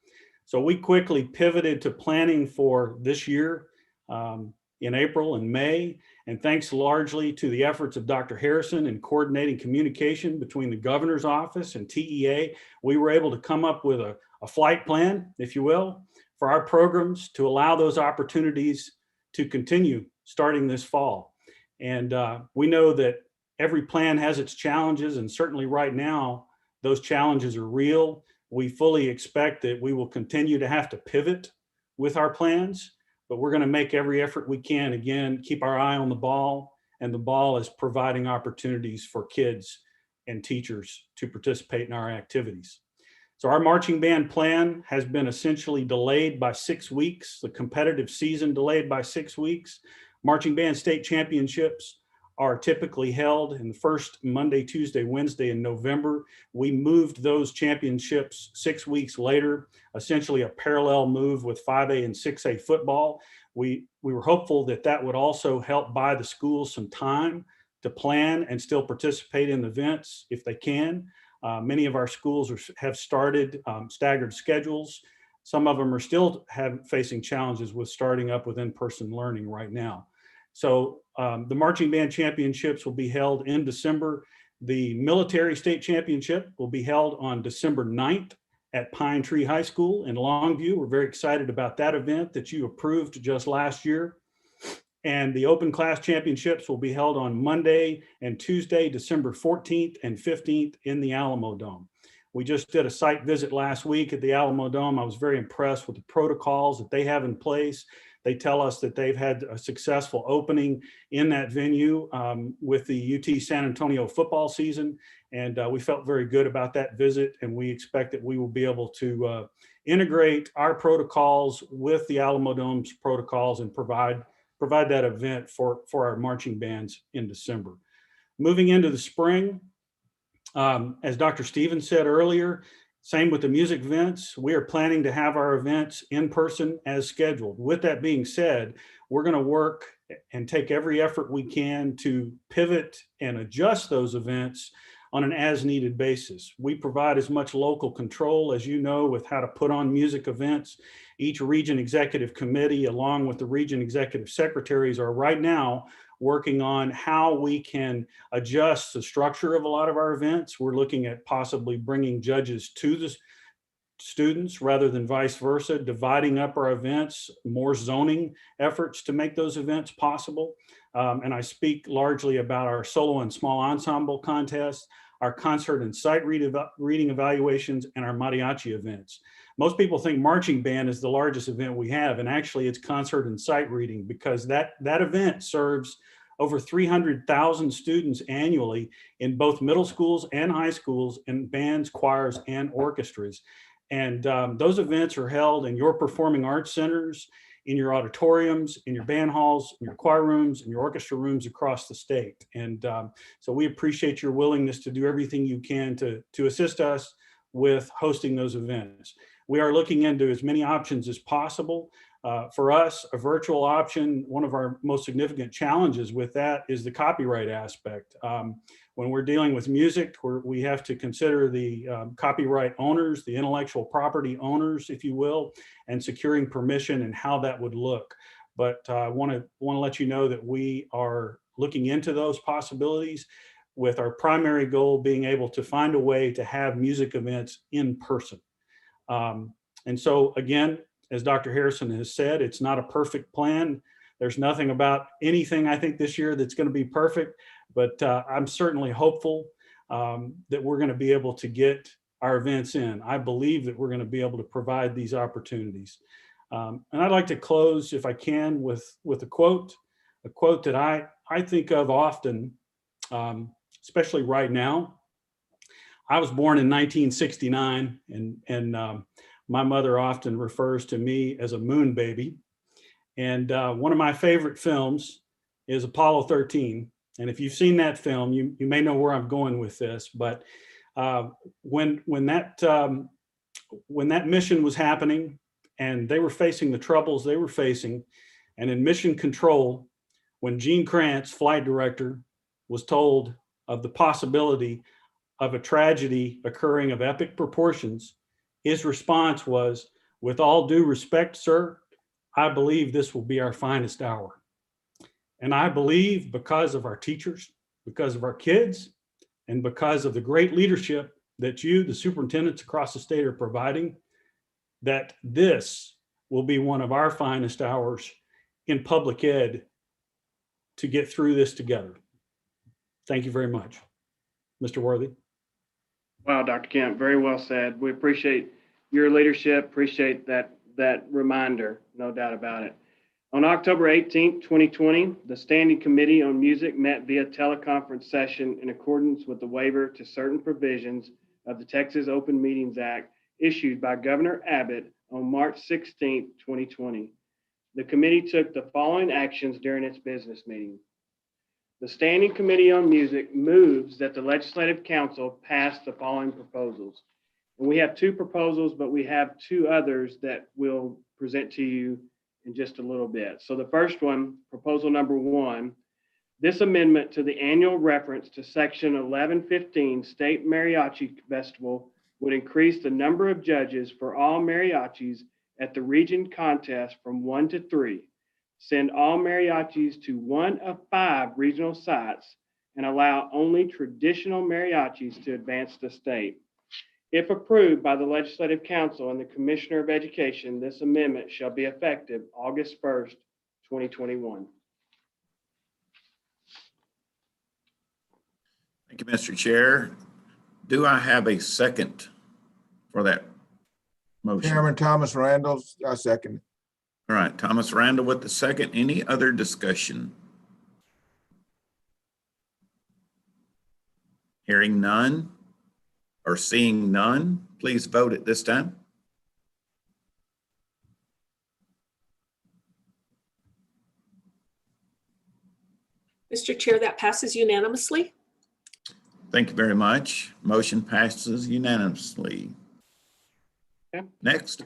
So we quickly pivoted to planning for this year in April and May. And thanks largely to the efforts of Dr. Harrison in coordinating communication between the governor's office and TEA, we were able to come up with a flight plan, if you will, for our programs to allow those opportunities to continue starting this fall. And we know that every plan has its challenges, and certainly right now, those challenges are real. We fully expect that we will continue to have to pivot with our plans, but we're going to make every effort we can, again, keep our eye on the ball, and the ball is providing opportunities for kids and teachers to participate in our activities. So our marching band plan has been essentially delayed by 6 weeks, the competitive season delayed by 6 weeks. Marching band state championships are typically held in the first Monday, Tuesday, Wednesday in November. We moved those championships 6 weeks later, essentially a parallel move with 5A and 6A football. We were hopeful that that would also help buy the schools some time to plan and still participate in the events if they can. Many of our schools have started staggered schedules. Some of them are still facing challenges with starting up with in-person learning right now. So the marching band championships will be held in December. The military state championship will be held on December 9th at Pine Tree High School in Longview. We're very excited about that event that you approved just last year. And the open class championships will be held on Monday and Tuesday, December 14th and 15th in the Alamo Dome. We just did a site visit last week at the Alamo Dome. I was very impressed with the protocols that they have in place. They tell us that they've had a successful opening in that venue with the UT San Antonio football season. And we felt very good about that visit. And we expect that we will be able to integrate our protocols with the Alamo Dome's protocols and provide that event for our marching bands in December. Moving into the spring, as Dr. Stevens said earlier, same with the music events. We are planning to have our events in person as scheduled. With that being said, we're going to work and take every effort we can to pivot and adjust those events on an as needed basis. We provide as much local control as you know with how to put on music events. Each region executive committee, along with the region executive secretaries, are right now working on how we can adjust the structure of a lot of our events. We're looking at possibly bringing judges to the students rather than vice versa, dividing up our events, more zoning efforts to make those events possible. And I speak largely about our solo and small ensemble contests, our concert and sight reading evaluations, and our mariachi events. Most people think marching band is the largest event we have, and actually it's concert and sight reading, because that event serves over 300,000 students annually in both middle schools and high schools, in bands, choirs, and orchestras. And those events are held in your performing arts centers, in your auditoriums, in your band halls, in your choir rooms, in your orchestra rooms across the state. And so we appreciate your willingness to do everything you can to assist us with hosting those events. We are looking into as many options as possible. For us, a virtual option, one of our most significant challenges with that is the copyright aspect. When we're dealing with music, we have to consider the copyright owners, the intellectual property owners, if you will, and securing permission and how that would look. But I want to let you know that we are looking into those possibilities, with our primary goal being able to find a way to have music events in person. And so again, as Dr. Harrison has said, it's not a perfect plan. There's nothing about anything, I think, this year that's going to be perfect, but I'm certainly hopeful that we're going to be able to get our events in. I believe that we're going to be able to provide these opportunities. And I'd like to close, if I can, with a quote that I think of often, especially right now. I was born in 1969, and my mother often refers to me as a moon baby. And one of my favorite films is Apollo 13. And if you've seen that film, you may know where I'm going with this. But when that mission was happening and they were facing the troubles they were facing, and in mission control, when Gene Kranz, flight director, was told of the possibility of a tragedy occurring of epic proportions, his response was, "With all due respect, sir, I believe this will be our finest hour." And I believe, because of our teachers, because of our kids, and because of the great leadership that you, the superintendents across the state, are providing, that this will be one of our finest hours in public ed to get through this together. Thank you very much. Mr. Worthy. Wow, Dr. Kemp, very well said. We appreciate your leadership, appreciate that reminder, no doubt about it. On October 18th, 2020, the Standing Committee on Music met via teleconference session in accordance with the waiver to certain provisions of the Texas Open Meetings Act issued by Governor Abbott on March 16th, 2020. The committee took the following actions during its business meeting. The Standing Committee on Music moves that the Legislative Council pass the following proposals. And we have two proposals, but we have two others that we'll present to you in just a little bit. So the first one, proposal number 1, this amendment to the annual reference to section 1115 State Mariachi Festival would increase the number of judges for all mariachis at the region contest from 1 to 3. Send all mariachis to one of 5 regional sites, and allow only traditional mariachis to advance the state. If approved by the Legislative Council and the Commissioner of Education, this amendment shall be effective August 1st, 2021. Thank you, Mr. Chair. Do I have a second for that motion? Chairman Thomas Randall, I second. All right, Thomas Randall with the second. Any other discussion? Hearing none or seeing none, please vote at this time. Mr. Chair, that passes unanimously. Thank you very much. Motion passes unanimously. Okay. Next.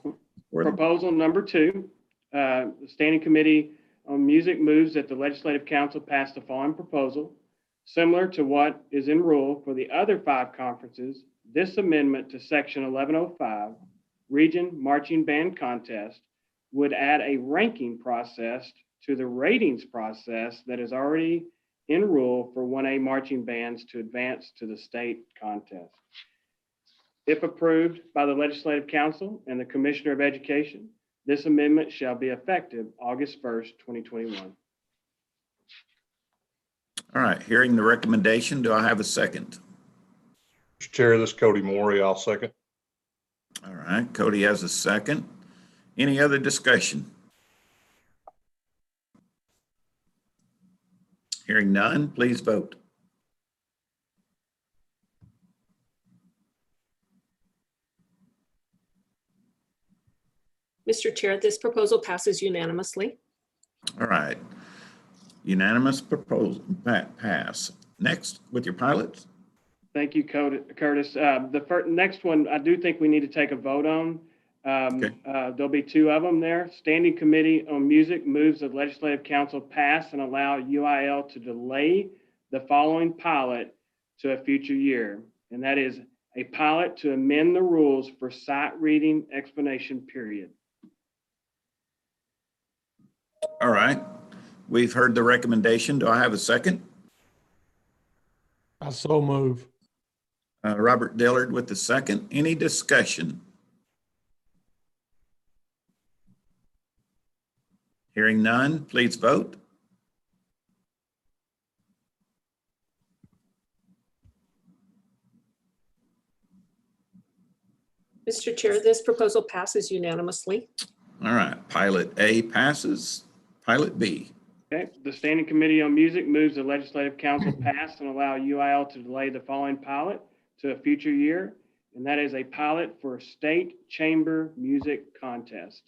Proposal number 2, the Standing Committee on Music moves that the Legislative Council pass the following proposal. Similar to what is in rule for the other 5 conferences, this amendment to Section 1105, Region Marching Band Contest, would add a ranking process to the ratings process that is already in rule for 1A marching bands to advance to the state contest. If approved by the Legislative Council and the Commissioner of Education, this amendment shall be effective August 1st, 2021. All right, hearing the recommendation, do I have a second? Mr. Chair, this is Cody Morey. I'll second. All right, Cody has a second. Any other discussion? Hearing none, please vote. Mr. Chair, this proposal passes unanimously. All right. Unanimous proposal pass. Next with your pilots. Thank you, Curtis. The next one, I do think we need to take a vote on. There'll be 2 of them there. Standing Committee on Music moves the Legislative Council pass and allow UIL to delay the following pilot to a future year. And that is a pilot to amend the rules for sight reading explanation period. All right. We've heard the recommendation. Do I have a second? I so move. Robert Dillard with the second. Any discussion? Hearing none, please vote. Mr. Chair, this proposal passes unanimously. All right, pilot A passes. Pilot B. Okay, the Standing Committee on Music moves the Legislative Council pass and allow UIL to delay the following pilot to a future year, and that is a pilot for state chamber music contest.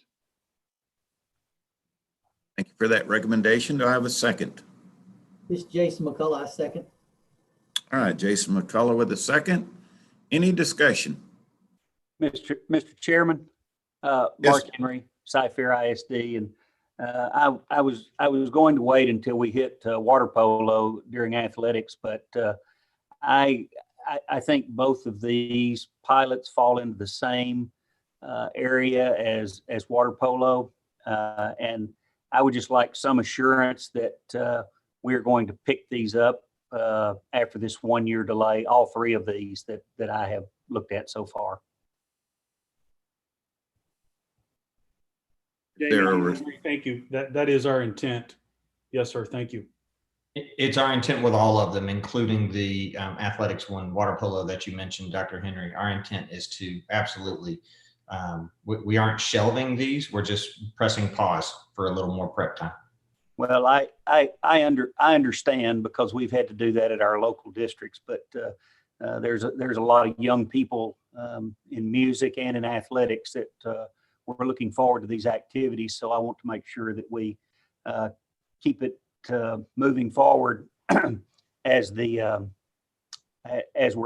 Thank you for that recommendation. Do I have a second? This is Jason McCullough, I second. All right, Jason McCullough with a second. Any discussion? Mr. Chairman, Yes. Mark Henry, Cy-Fair ISD, and I was going to wait until we hit water polo during athletics, but I think both of these pilots fall into the same area as water polo, and I would just like some assurance that we're going to pick these up after this 1-year delay. All 3 of these that I have looked at so far. Thank you. That is our intent. Yes, sir. Thank you. It's our intent with all of them, including the athletics one, water polo that you mentioned, Dr. Henry. Our intent is to absolutely, we aren't shelving these. We're just pressing pause for a little more prep time. Well, I understand because we've had to do that at our local districts, but there's a lot of young people in music and in athletics that we're looking forward to these activities. So I want to make sure that we keep it moving forward as we're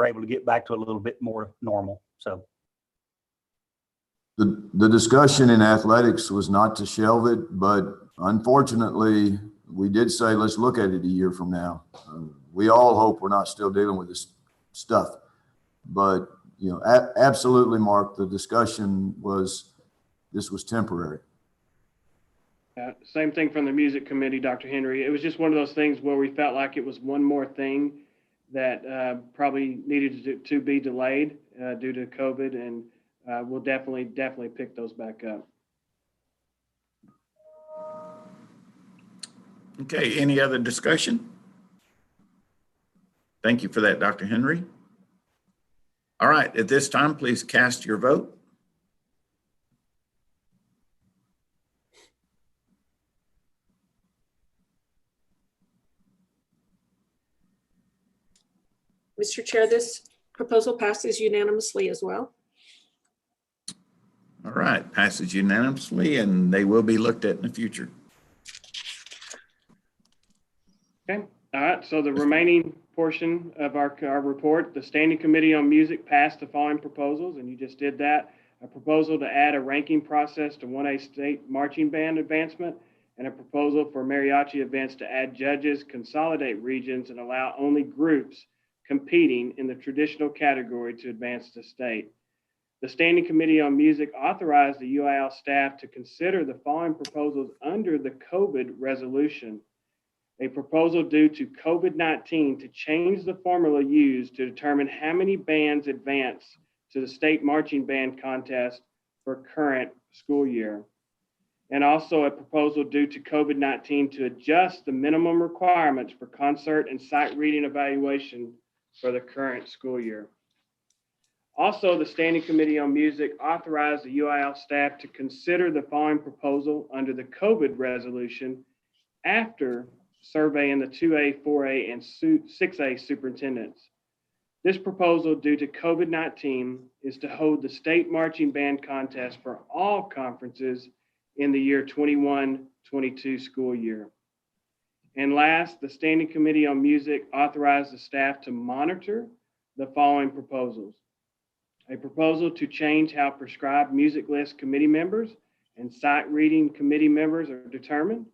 able to get back to a little bit more normal. So The discussion in athletics was not to shelve it, but unfortunately, we did say, let's look at it a year from now. We all hope we're not still dealing with this stuff, but absolutely, Mark, the discussion was, this was temporary. Same thing from the music committee, Dr. Henry. It was just one of those things where we felt like it was one more thing that probably needed to be delayed due to COVID, and we'll definitely pick those back up. Okay, any other discussion? Thank you for that, Dr. Henry. All right, at this time, please cast your vote. Mr. Chair, this proposal passes unanimously as well. All right, passes unanimously, and they will be looked at in the future. Okay, all right, so the remaining portion of our report, the Standing Committee on Music passed the following proposals, and you just did that. A proposal to add a ranking process to 1A state marching band advancement, and a proposal for mariachi events to add judges, consolidate regions, and allow only groups competing in the traditional category to advance to state. The Standing Committee on Music authorized the UIL staff to consider the following proposals under the COVID resolution. A proposal due to COVID-19 to change the formula used to determine how many bands advance to the state marching band contest for current school year. And also a proposal due to COVID-19 to adjust the minimum requirements for concert and sight reading evaluation for the current school year. Also, the Standing Committee on Music authorized the UIL staff to consider the following proposal under the COVID resolution after surveying the 2A, 4A, and 6A superintendents. This proposal, due to COVID-19, is to hold the state marching band contest for all conferences in the year 21-22 school year. And last, the Standing Committee on Music authorized the staff to monitor the following proposals. A proposal to change how prescribed music list committee members and sight reading committee members are determined.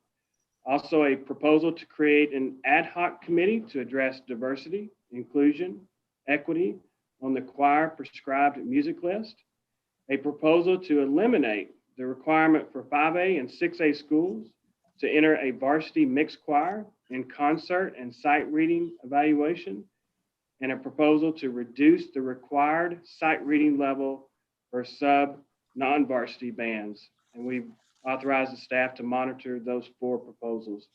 Also, a proposal to create an ad hoc committee to address diversity, inclusion, equity on the choir prescribed music list. A proposal to eliminate the requirement for 5A and 6A schools to enter a varsity mixed choir in concert and sight reading evaluation, and a proposal to reduce the required sight reading level for sub non-varsity bands. And we've authorized the staff to monitor those 4 proposals.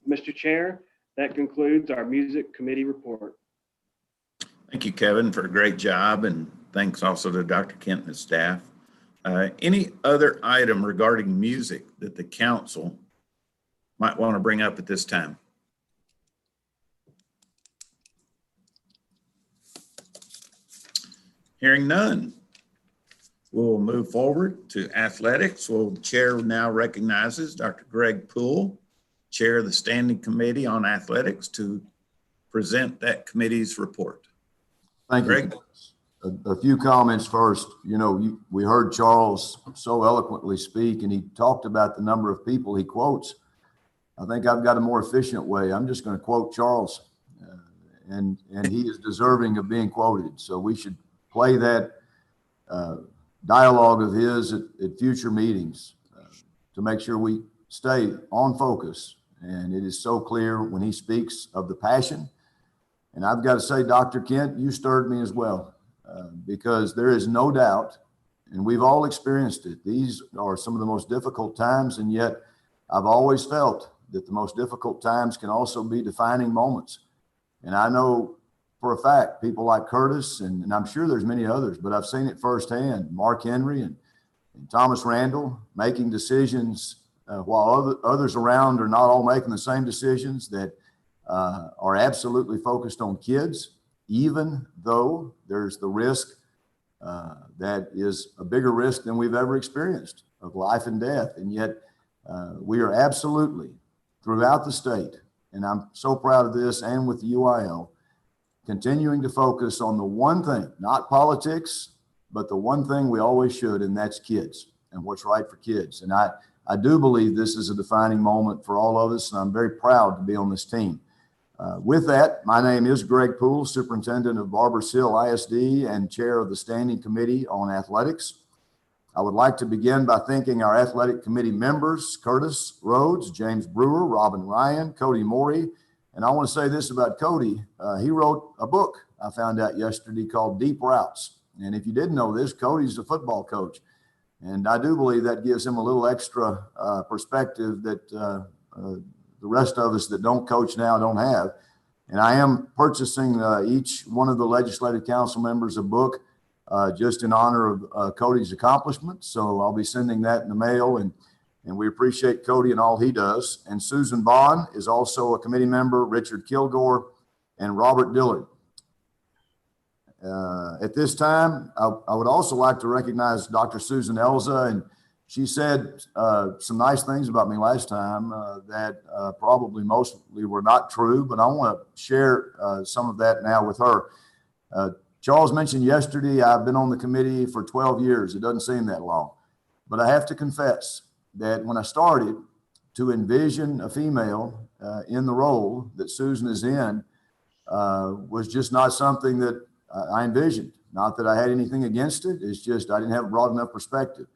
Mr. Chair, that concludes our Music Committee report. Thank you, Kevin, for a great job, and thanks also to Dr. Kent and his staff. Any other item regarding music that the council might want to bring up at this time? Hearing none, we'll move forward to athletics. Well, the chair now recognizes Dr. Greg Poole, chair of the Standing Committee on Athletics, to present that committee's report. Thank Greg? you. A few comments first. You know, we heard Charles so eloquently speak, and he talked about the number of people he quotes. I think I've got a more efficient way. I'm just going to quote Charles, and he is deserving of being quoted. So we should play that dialogue of his at future meetings to make sure we stay on focus. And it is so clear when he speaks of the passion. And I've got to say, Dr. Kent, you stirred me as well, because there is no doubt, and we've all experienced it, these are some of the most difficult times, and yet I've always felt that the most difficult times can also be defining moments. And I know for a fact, people like Curtis, and I'm sure there's many others, but I've seen it firsthand, Mark Henry and Thomas Randall making decisions while others around are not all making the same decisions, that are absolutely focused on kids, even though there's the risk that is a bigger risk than we've ever experienced of life and death. And yet we are absolutely throughout the state, and I'm so proud of this, and with the UIL, continuing to focus on the one thing, not politics, but the one thing we always should, and that's kids and what's right for kids. And I do believe this is a defining moment for all of us, and I'm very proud to be on this team. With that, my name is Greg Poole, Superintendent of Barbers Hill ISD and Chair of the Standing Committee on Athletics. I would like to begin by thanking our athletic committee members, Curtis Rhodes, James Brewer, Robin Ryan, Cody Morey. And I want to say this about Cody. He wrote a book I found out yesterday called Deep Routes. And if you didn't know this, Cody's a football coach. And I do believe that gives him a little extra perspective that the rest of us that don't coach now don't have. And I am purchasing each one of the legislative council members a book just in honor of Cody's accomplishments. So I'll be sending that in the mail, and we appreciate Cody and all he does. And Susan Bond is also a committee member, Richard Kilgore, and Robert Dillard. At this time, I would also like to recognize Dr. Susan Elza, and she said some nice things about me last time that probably mostly were not true, but I want to share some of that now with her. Charles mentioned yesterday, I've been on the committee for 12 years. It doesn't seem that long, but I have to confess that when I started to envision a female in the role that Susan is in was just not something that I envisioned. Not that I had anything against it. It's just I didn't have a broad enough perspective.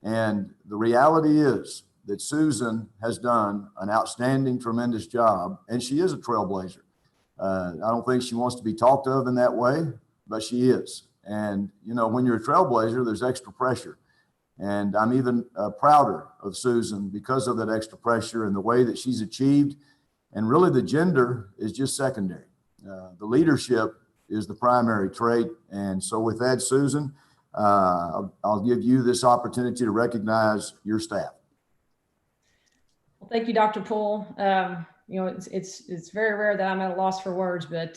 And the reality is that Susan has done an outstanding, tremendous job, and she is a trailblazer. I don't think she wants to be talked of in that way, but she is. And, you know, when you're a trailblazer, there's extra pressure. And I'm even prouder of Susan because of that extra pressure and the way that she's achieved. And really the gender is just secondary. The leadership is the primary trait. And so with that, Susan, I'll give you this opportunity to recognize your staff. Well, thank you, Dr. Poole. You know, it's very rare that I'm at a loss for words, but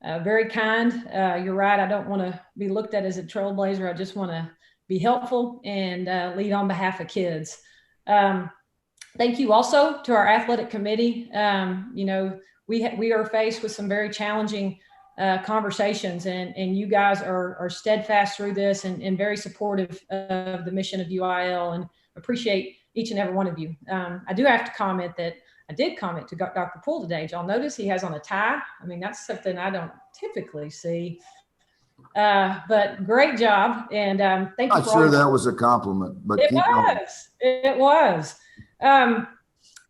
very kind. You're right. I don't want to be looked at as a trailblazer. I just want to be helpful and lead on behalf of kids. Thank you also to our athletic committee. You know, we are faced with some very challenging conversations, and you guys are steadfast through this and very supportive of the mission of UIL, and appreciate each and every one of you. I do have to comment that I did comment to Dr. Poole today. Did y'all notice he has on a tie? I mean, that's something I don't typically see. But great job, and thank you. I'm not sure that was a compliment, but it was. It was.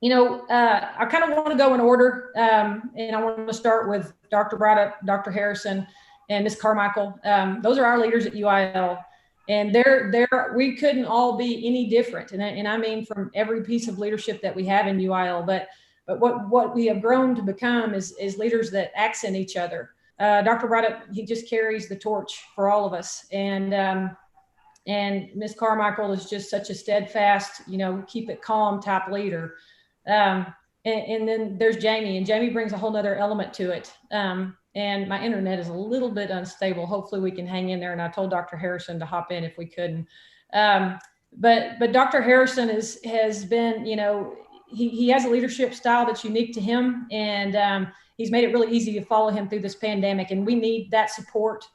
You know, I kind of want to go in order, and I want to start with Dr. Braddock, Dr. Harrison, and Ms. Carmichael. Those are our leaders at UIL, and we couldn't all be any different. And I mean, from every piece of leadership that we have in UIL, but what we have grown to become is leaders that accent each other. Dr. Braddock, he just carries the torch for all of us, and Ms. Carmichael is just such a steadfast, you know, keep it calm type leader. And then there's Jamie, and Jamie brings a whole nother element to it. And my internet is a little bit unstable. Hopefully we can hang in there. And I told Dr. Harrison to hop in if we couldn't. But Dr. Harrison has been, you know, he has a leadership style that's unique to him, and he's made it really easy to follow him through this pandemic. And we need that support.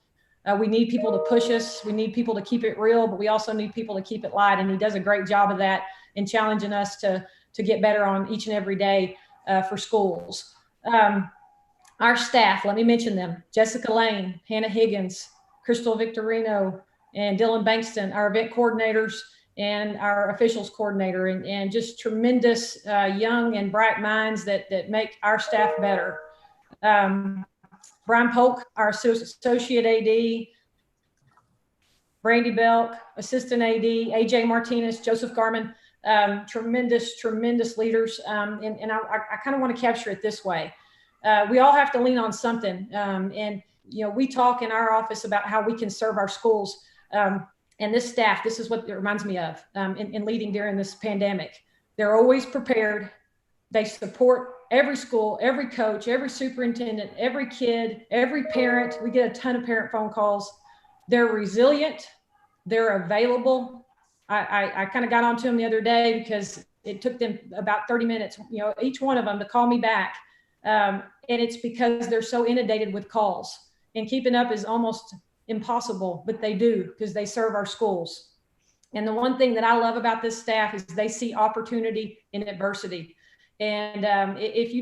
We need people to push us. We need people to keep it real, but we also need people to keep it light. And he does a great job of that in challenging us to get better on each and every day for schools. Our staff, let me mention them: Jessica Lane, Hannah Higgins, Crystal Victorino, and Dylan Bankston, our event coordinators and our officials coordinator, and just tremendous young and bright minds that make our staff better. Brian Polk, our associate AD, Brandy Belk, assistant AD, AJ Martinez, Joseph Garman, tremendous leaders. And I kind of want to capture it this way. We all have to lean on something. And, you know, we talk in our office about how we can serve our schools. And this staff, this is what it reminds me of in leading during this pandemic. They're always prepared. They support every school, every coach, every superintendent, every kid, every parent. We get a ton of parent phone calls. They're resilient. They're available. I kind of got onto them the other day because it took them about 30 minutes, you know, each one of them to call me back. And it's because they're so inundated with calls, and keeping up is almost impossible, but they do because they serve our schools. And the one thing that I love about this staff is they see opportunity in adversity. And if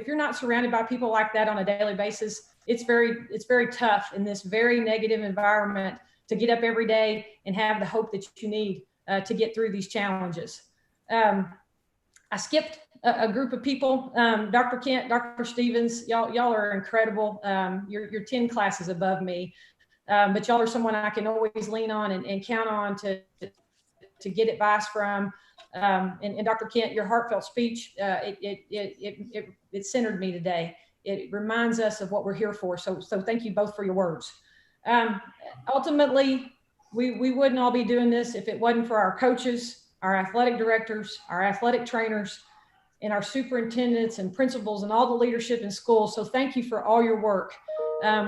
you're not surrounded by people like that on a daily basis, it's very tough in this very negative environment to get up every day and have the hope that you need to get through these challenges. I skipped a group of people. Dr. Kent, Dr. Stevens, y'all are incredible. You're 10 classes above me, but y'all are someone I can always lean on and count on to get advice from. And Dr. Kent, your heartfelt speech, it centered me today. it reminds us of what we're here for. So thank you both for your words. Ultimately, we wouldn't all be doing this if it wasn't for our coaches, our athletic directors, our athletic trainers, and our superintendents and principals and all the leadership in schools. So thank you for all your work.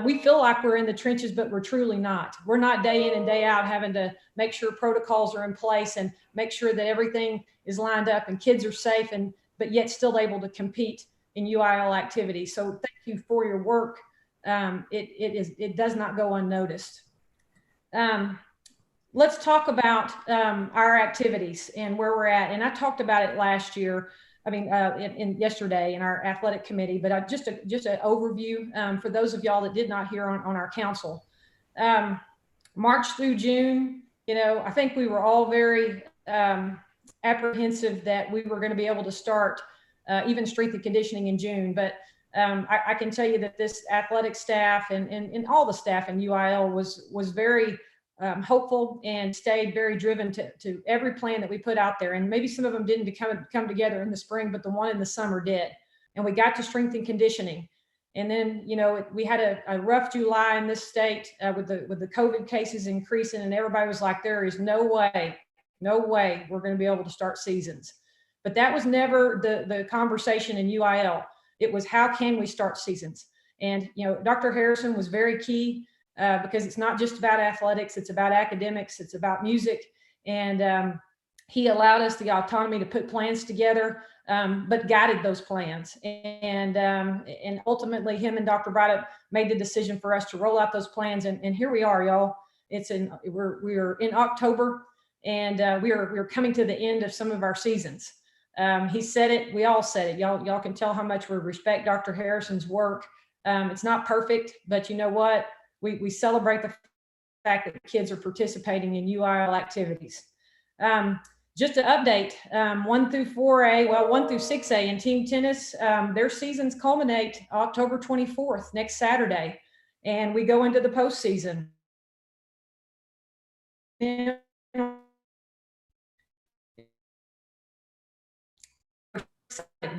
We feel like we're in the trenches, but we're truly not. We're not day in and day out having to make sure protocols are in place and make sure that everything is lined up and kids are safe, but yet still able to compete in UIL activities. So thank you for your work. It does not go unnoticed. Let's talk about our activities and where we're at. And I talked about it last year. Yesterday in our athletic committee, but just an overview for those of y'all that did not hear on our council. March through June, I think we were all very apprehensive that we were going to be able to start even strength and conditioning in June. But I can tell you that this athletic staff and all the staff in UIL was very hopeful and stayed very driven to every plan that we put out there. And maybe some of them didn't come together in the spring, but the one in the summer did. And we got to strength and conditioning. And then, we had a rough July in this state with the COVID cases increasing, and everybody was like, there is no way we're going to be able to start seasons. But that was never the conversation in UIL. It was, how can we start seasons? And, Dr. Harrison was very key. Because it's not just about athletics, it's about academics, it's about music. And he allowed us the autonomy to put plans together, but guided those plans. And ultimately, him and Dr. Braddock made the decision for us to roll out those plans. And here we are, y'all. We're in October, and we're coming to the end of some of our seasons. He said it, we all said it. Y'all can tell how much we respect Dr. Harrison's work. It's not perfect, but you know what? We celebrate the fact that kids are participating in UIL activities. Just to update, 1 through 4A, 1 through 6A in team tennis, their seasons culminate October 24th, next Saturday, and we go into the postseason.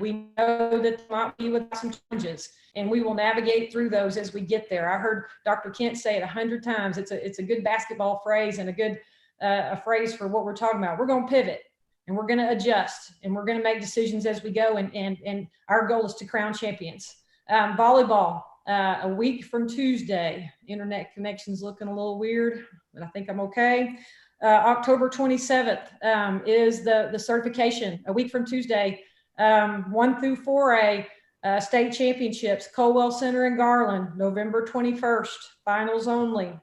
We know that there might be with some challenges, and we will navigate through those as we get there. I heard Dr. Kent say it 100 times. It's a good basketball phrase and a good a phrase for what we're talking about. We're going to pivot, and we're going to adjust, and we're going to make decisions as we go. And our goal is to crown champions. Volleyball, a week from Tuesday. Internet connection's looking a little weird, but I think I'm okay. October 27th is the certification. A week from Tuesday. 1 through 4A state championships, Colwell Center in Garland, November 21st, finals only.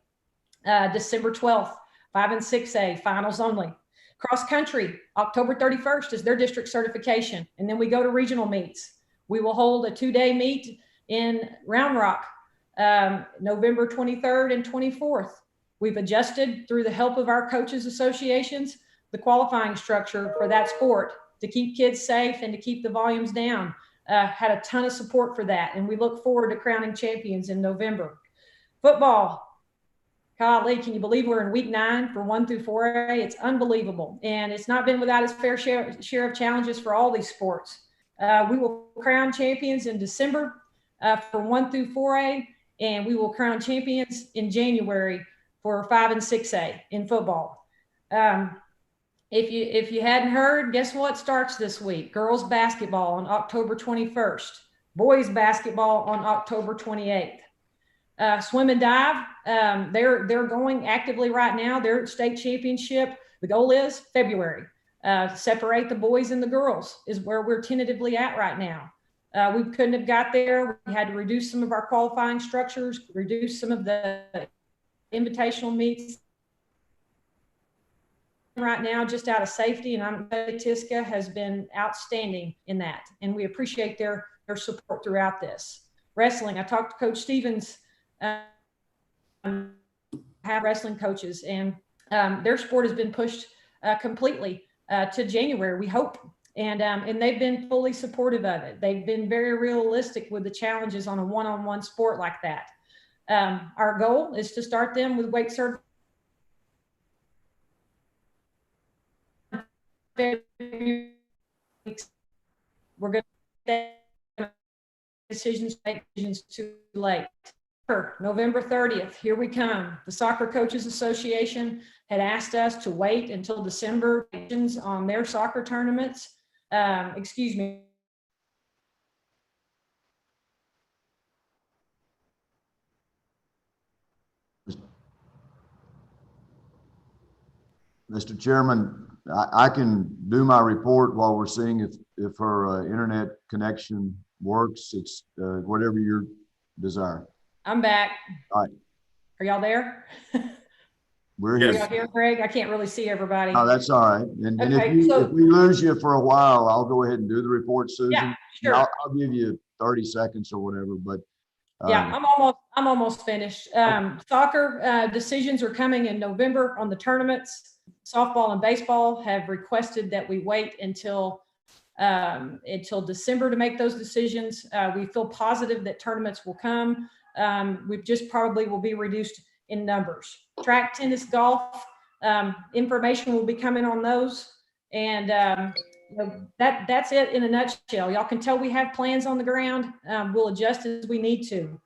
December 12th, 5 and 6A, finals only. Cross country, October 31st is their district certification. And then we go to regional meets. We will hold a 2-day meet in Round Rock, November 23rd and 24th. We've adjusted through the help of our coaches associations, the qualifying structure for that sport, to keep kids safe and to keep the volumes down. Had a ton of support for that. And we look forward to crowning champions in November. Football, golly, can you believe we're in week 9 for 1 through 4A? It's unbelievable. And it's not been without its fair share of challenges for all these sports. We will crown champions in December for 1 through 4A, and we will crown champions in January for 5 and 6A in football. If you hadn't heard, guess what starts this week? Girls basketball on October 21st. Boys basketball on October 28th. Swim and dive, they're going actively right now. Their state championship, the goal is February. Separate the boys and the girls is where we're tentatively at right now. We couldn't have got there. We had to reduce some of our qualifying structures, reduce some of the invitational meets right now just out of safety, and I'm Tiska has been outstanding in that, and we appreciate their support throughout this. Wrestling, I talked to Coach Stevens, have wrestling coaches, and their sport has been pushed completely to January, we hope, and they've been fully supportive of it. They've been very realistic with the challenges on a one-on-one sport like that. Our goal is to start them with weight certification. We're going to decisions, make decisions too late. November 30th, here we come. The Soccer Coaches Association had asked us to wait until December on their soccer tournaments. Excuse me. Mr. Chairman, I can do my report while we're seeing if her internet connection works. It's whatever your desire. I'm back. All right. Are y'all there? We're Are here. y'all here, Greg? I can't really see everybody. No, that's all right. And Okay, if we lose you for a while, I'll go ahead and do the report, Susan. Yeah, sure. I'll give you 30 seconds or whatever, but. Yeah, I'm almost finished. Soccer decisions are coming in November on the tournaments. Softball and baseball have requested that we wait until December to make those decisions. We feel positive that tournaments will come. We just probably will be reduced in numbers. Track, tennis, golf, information will be coming on those. And that's it in a nutshell. Y'all can tell we have plans on the ground. We'll adjust as we need to.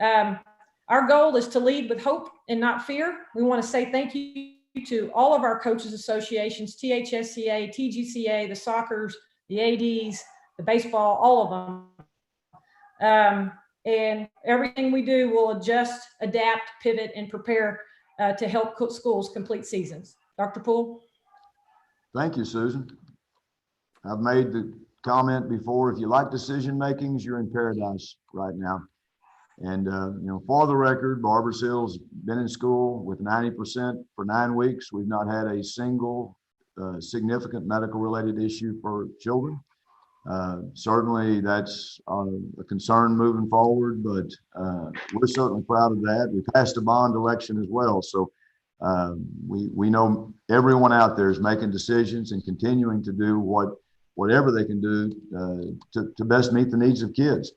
Our goal is to lead with hope and not fear. We want to say thank you to all of our coaches associations, THSCA, TGCA, the Soccers, the ADs, the baseball, all of them. And everything we do will adjust, adapt, pivot, and prepare to help schools complete seasons. Dr. Poole? Thank you, Susan. I've made the comment before, if you like decision makings, you're in paradise right now. And, for the record, Barbers Hill's been in school with 90% for 9 weeks. We've not had a single significant medical related issue for children. Certainly that's a concern moving forward, but we're certainly proud of that. We passed a bond election as well. So we know everyone out there is making decisions and continuing to do whatever they can do to best meet the needs of kids.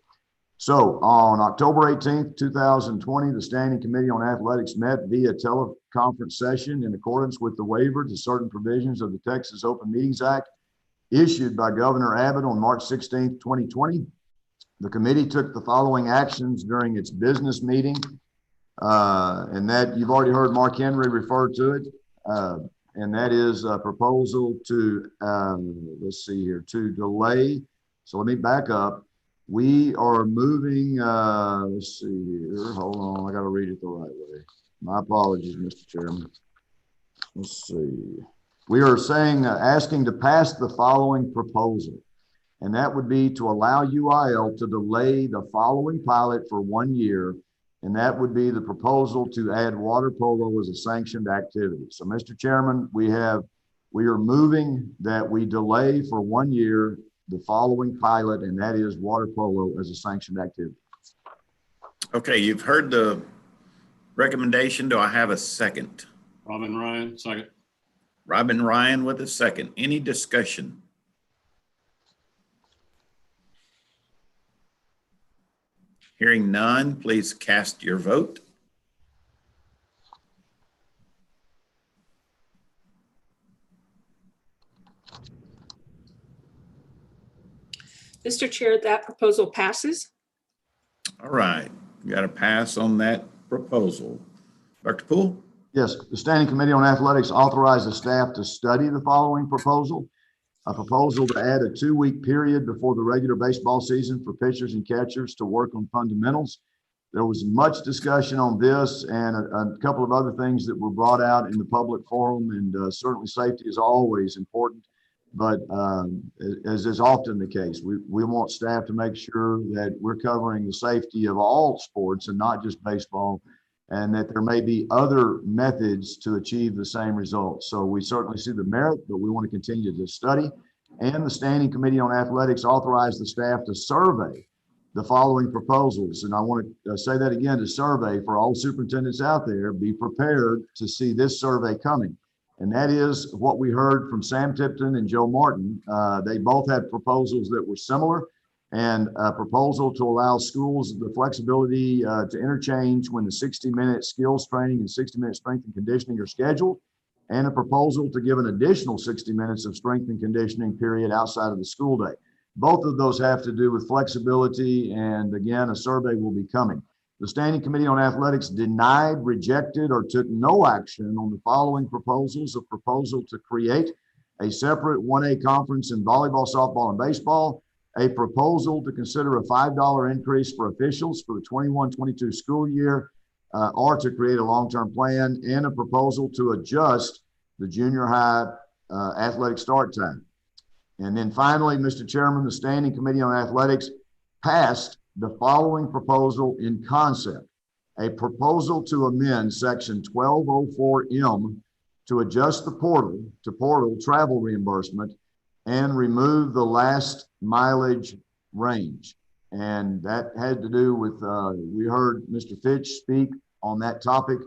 So on October 18th, 2020, the Standing Committee on Athletics met via teleconference session in accordance with the waiver to certain provisions of the Texas Open Meetings Act issued by Governor Abbott on March 16th, 2020. The committee took the following actions during its business meeting, and that you've already heard Mark Henry refer to it, and that is a proposal to, to delay. So let me back up. We are moving, let's see here, hold on, I got to read it the right way. My apologies, Mr. Chairman. Let's see. We are asking to pass the following proposal, and that would be to allow UIL to delay the following pilot for 1 year, and that would be the proposal to add water polo as a sanctioned activity. So, Mr. Chairman, we are moving that we delay for 1 year the following pilot, and that is water polo as a sanctioned activity. Okay, you've heard the recommendation. Do I have a second? Robin Ryan, second. Robin Ryan with a second. Any discussion? Hearing none, please cast your vote. Mr. Chair, that proposal passes. All right, we got a pass on that proposal. Dr. Poole? Yes, the Standing Committee on Athletics authorized the staff to study the following proposal. A proposal to add a 2-week period before the regular baseball season for pitchers and catchers to work on fundamentals. There was much discussion on this and a couple of other things that were brought out in the public forum, and certainly safety is always important. But as is often the case, we want staff to make sure that we're covering the safety of all sports and not just baseball, and that there may be other methods to achieve the same results. So we certainly see the merit, but we want to continue to study. And the Standing Committee on Athletics authorized the staff to survey the following proposals. And I want to say that again, to survey for all superintendents out there, be prepared to see this survey coming. And that is what we heard from Sam Tipton and Joe Martin. They both had proposals that were similar, and a proposal to allow schools the flexibility to interchange when the 60-minute skills training and 60-minute strength and conditioning are scheduled, and a proposal to give an additional 60 minutes of strength and conditioning period outside of the school day. Both of those have to do with flexibility, and again, a survey will be coming. The Standing Committee on Athletics denied, rejected, or took no action on the following proposals: a proposal to create a separate 1A conference in volleyball, softball, and baseball, a proposal to consider a $5 increase for officials for the 21-22 school year, or to create a long-term plan, and a proposal to adjust the junior high athletic start time. And then finally, Mr. Chairman, the Standing Committee on Athletics passed the following proposal in concept: a proposal to amend section 1204M to adjust the portal to portal travel reimbursement and remove the last mileage range. And that had to do with, we heard Mr. Fitch speak on that topic.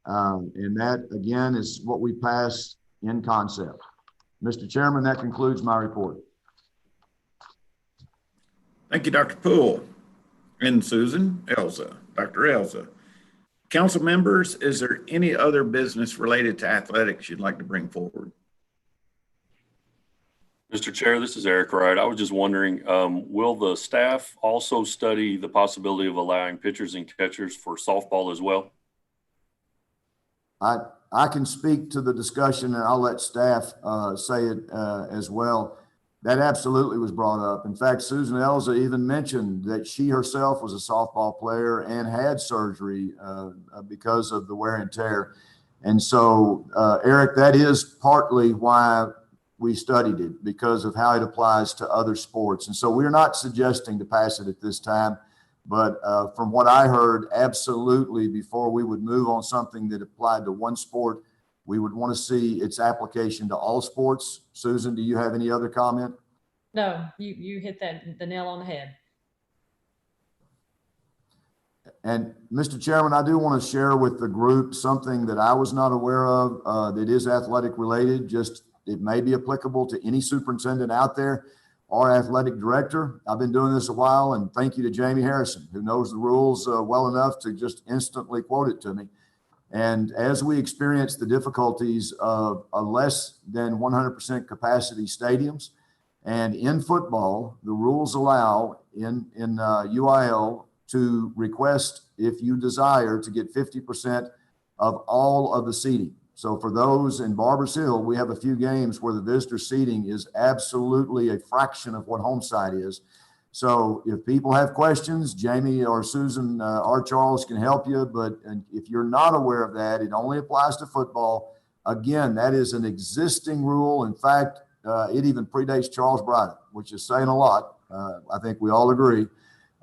And that again is what we passed in concept. Mr. Chairman, that concludes my report. Thank you, Dr. Poole and Susan. Dr. Elza. Council members, is there any other business related to athletics you'd like to bring forward? Mr. Chair, this is Eric Wright. I was just wondering, will the staff also study the possibility of allowing pitchers and catchers for softball as well? I can speak to the discussion, and I'll let staff say it as well. That absolutely was brought up. In fact, Susan Elza even mentioned that she herself was a softball player and had surgery because of the wear and tear. And so, Eric, that is partly why we studied it, because of how it applies to other sports. And so we're not suggesting to pass it at this time. But from what I heard, absolutely, before we would move on something that applied to one sport, we would want to see its application to all sports. Susan, do you have any other comment? No, you hit the nail on the head. And Mr. Chairman, I do want to share with the group something that I was not aware of that is athletic related. Just it may be applicable to any superintendent out there or athletic director. I've been doing this a while, and thank you to Jamie Harrison, who knows the rules well enough to just instantly quote it to me. And as we experience the difficulties of a less than 100% capacity stadiums, and in football, the rules allow in UIL to request, if you desire, to get 50% of all of the seating. So for those in Barbers Hill, we have a few games where the visitor seating is absolutely a fraction of what home side is. So if people have questions, Jamie or Susan or Charles can help you. But if you're not aware of that, it only applies to football. Again, that is an existing rule. In fact, it even predates Charles Bryden, which is saying a lot. I think we all agree.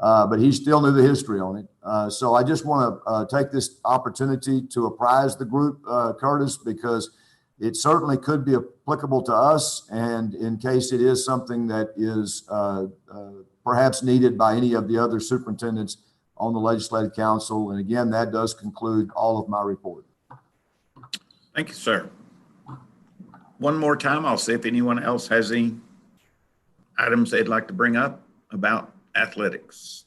But he still knew the history on it. So I just want to take this opportunity to apprise the group, Curtis, because it certainly could be applicable to us. And in case it is something that is perhaps needed by any of the other superintendents on the Legislative Council. And again, that does conclude all of my report. Thank you, sir. One more time, I'll see if anyone else has any items they'd like to bring up about athletics.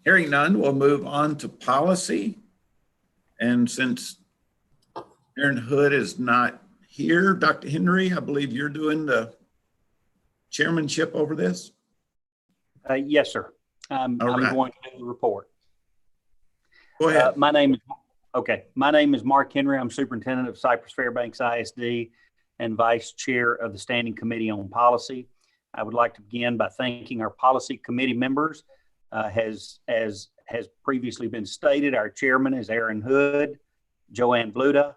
Hearing none, we'll move on to policy. And since Aaron Hood is not here, Dr. Henry, I believe you're doing the chairmanship over this? Yes, sir. I'm going to do the report. Go ahead. My name is Mark Henry. I'm superintendent of Cypress Fairbanks ISD and vice chair of the Standing Committee on Policy. I would like to begin by thanking our policy committee members. As has previously been stated, our chairman is Aaron Hood, Joanne Bluda,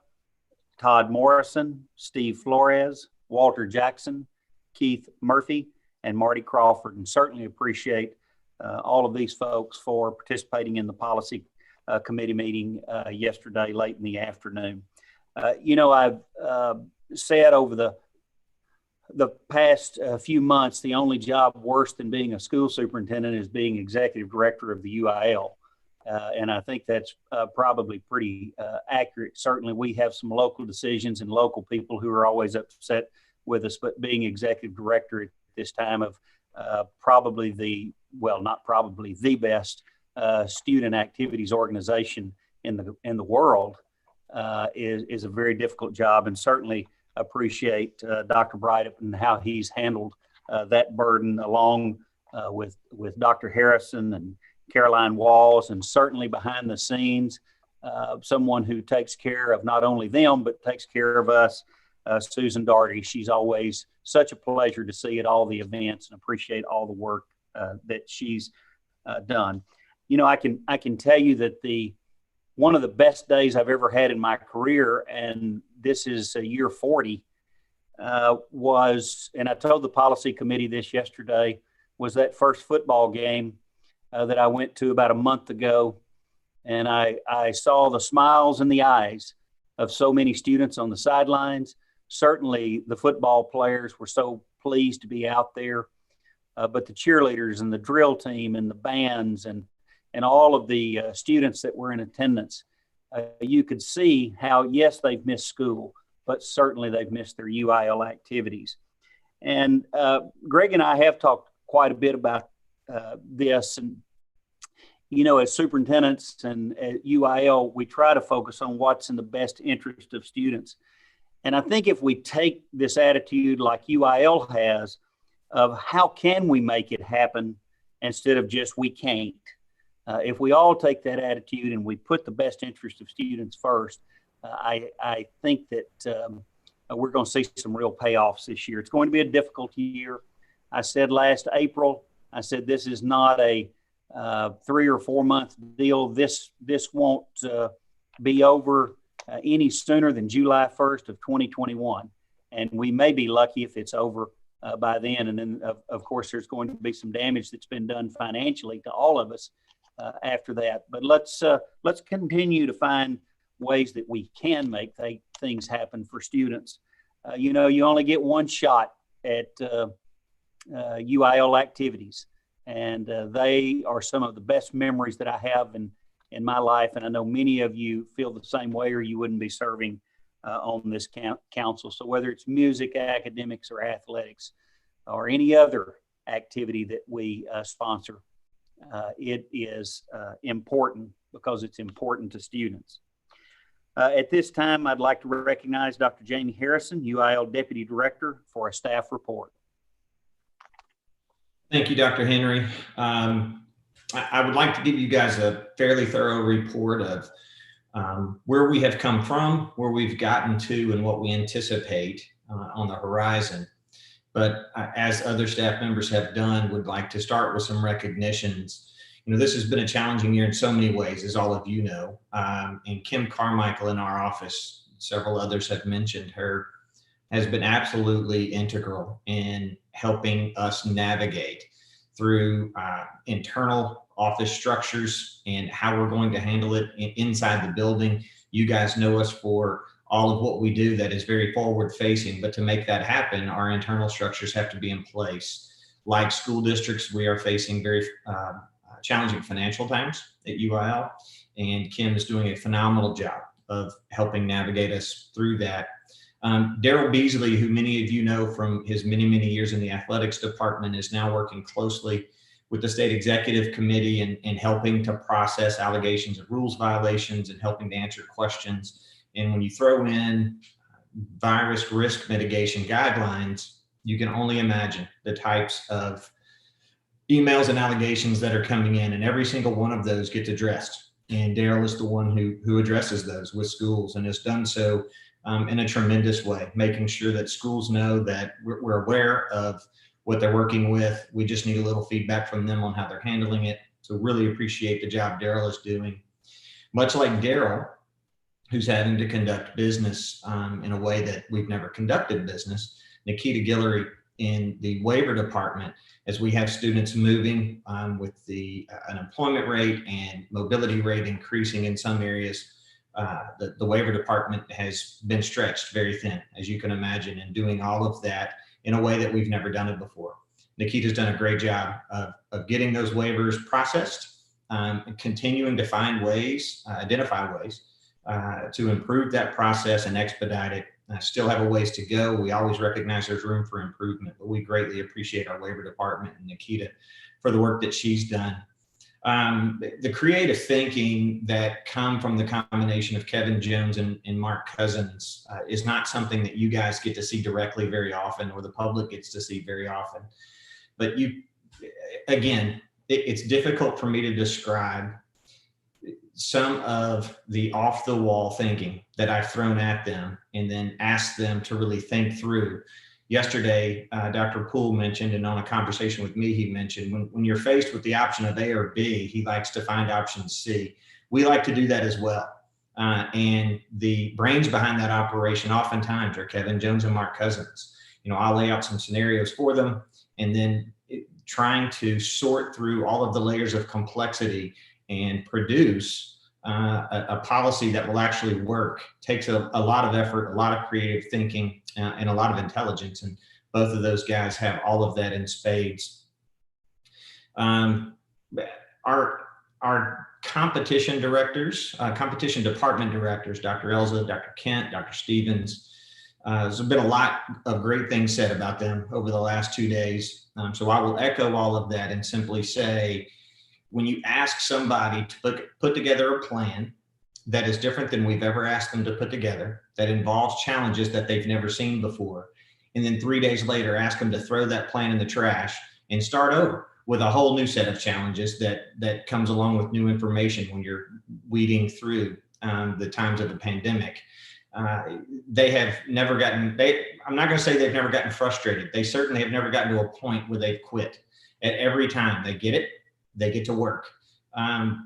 Todd Morrison, Steve Flores, Walter Jackson, Keith Murphy, and Marty Crawford, and certainly appreciate all of these folks for participating in the policy committee meeting yesterday late in the afternoon. I've said over the past few months, the only job worse than being a school superintendent is being executive director of the UIL. And I think that's probably pretty accurate. Certainly we have some local decisions and local people who are always upset with us, but being executive director at this time of not probably the best student activities organization in the world is a very difficult job. And certainly appreciate Dr. Brydup and how he's handled that burden along with Dr. Harrison and Caroline Walls, and certainly behind the scenes, someone who takes care of not only them, but takes care of us, Susan Daugherty. She's always such a pleasure to see at all the events, and appreciate all the work that she's done. You know, I can tell you that one of the best days I've ever had in my career, and this is year 40, was, and I told the policy committee this yesterday, was that first football game that I went to about a month ago. And I saw the smiles in the eyes of so many students on the sidelines. Certainly the football players were so pleased to be out there, but the cheerleaders and the drill team and the bands and all of the students that were in attendance, you could see how, yes, they've missed school, but certainly they've missed their UIL activities. And Greg and I have talked quite a bit about this. And, you know, as superintendents and at UIL, we try to focus on what's in the best interest of students. And I think if we take this attitude like UIL has of how can we make it happen instead of just we can't, if we all take that attitude and we put the best interest of students first, I think that we're going to see some real payoffs this year. It's going to be a difficult year. I said last April, I said this is not a 3 or 4 month deal. This won't be over any sooner than July 1st of 2021. And we may be lucky if it's over by then. And then, of course, there's going to be some damage that's been done financially to all of us after that. But let's continue to find ways that we can make things happen for students. You know, you only get one shot at UIL activities, and they are some of the best memories that I have in my life. And I know many of you feel the same way, or you wouldn't be serving on this council. So whether it's music, academics, or athletics, or any other activity that we sponsor, it is important because it's important to students. At this time, I'd like to recognize Dr. Jamie Harrison, UIL Deputy Director, for a staff report. Thank you, Dr. Henry. I would like to give you guys a fairly thorough report of where we have come from, where we've gotten to, and what we anticipate on the horizon. But as other staff members have done, would like to start with some recognitions. You know, this has been a challenging year in so many ways, as all of you know. And Kim Carmichael in our office, several others have mentioned her, has been absolutely integral in helping us navigate through internal office structures and how we're going to handle it inside the building. You guys know us for all of what we do that is very forward facing, but to make that happen, our internal structures have to be in place. Like school districts, we are facing very challenging financial times at UIL, and Kim is doing a phenomenal job of helping navigate us through that. Daryl Beasley, who many of you know from his many years in the athletics department, is now working closely with the state executive committee and helping to process allegations of rules violations and helping to answer questions. And when you throw in virus risk mitigation guidelines, you can only imagine the types of emails and allegations that are coming in, and every single one of those gets addressed. And Daryl is the one who addresses those with schools, and has done so in a tremendous way, making sure that schools know that we're aware of what they're working with. We just need a little feedback from them on how they're handling it. So really appreciate the job Daryl is doing. Much like Daryl, who's having to conduct business in a way that we've never conducted business, Nikita Guillory in the waiver department, as we have students moving with the unemployment rate and mobility rate increasing in some areas, the waiver department has been stretched very thin, as you can imagine, and doing all of that in a way that we've never done it before. Nikita's done a great job of getting those waivers processed, and continuing to find ways, identify ways to improve that process and expedite it. Still have a ways to go. We always recognize there's room for improvement, but we greatly appreciate our waiver department and Nikita for the work that she's done. The creative thinking that come from the combination of Kevin Jones and Mark Cousins is not something that you guys get to see directly very often, or the public gets to see very often. But it's difficult for me to describe some of the off the wall thinking that I've thrown at them and then asked them to really think through. Yesterday, Dr. Poole mentioned, and on a conversation with me, he mentioned when you're faced with the option of A or B, he likes to find option C. We like to do that as well. And the brains behind that operation oftentimes are Kevin Jones and Mark Cousins. I'll lay out some scenarios for them, and then trying to sort through all of the layers of complexity and produce a policy that will actually work takes a lot of effort, a lot of creative thinking, and a lot of intelligence. And both of those guys have all of that in spades. Our competition directors, competition department directors, Dr. Elza, Dr. Kent, Dr. Stevens, there's been a lot of great things said about them over the last 2 days. So I will echo all of that and simply say, when you ask somebody to put together a plan that is different than we've ever asked them to put together, that involves challenges that they've never seen before, and then 3 days later ask them to throw that plan in the trash and start over with a whole new set of challenges that comes along with new information when you're weeding through the times of the pandemic. They have never gotten, I'm not going to say they've never gotten frustrated. They certainly have never gotten to a point where they've quit. At every time they get it, they get to work.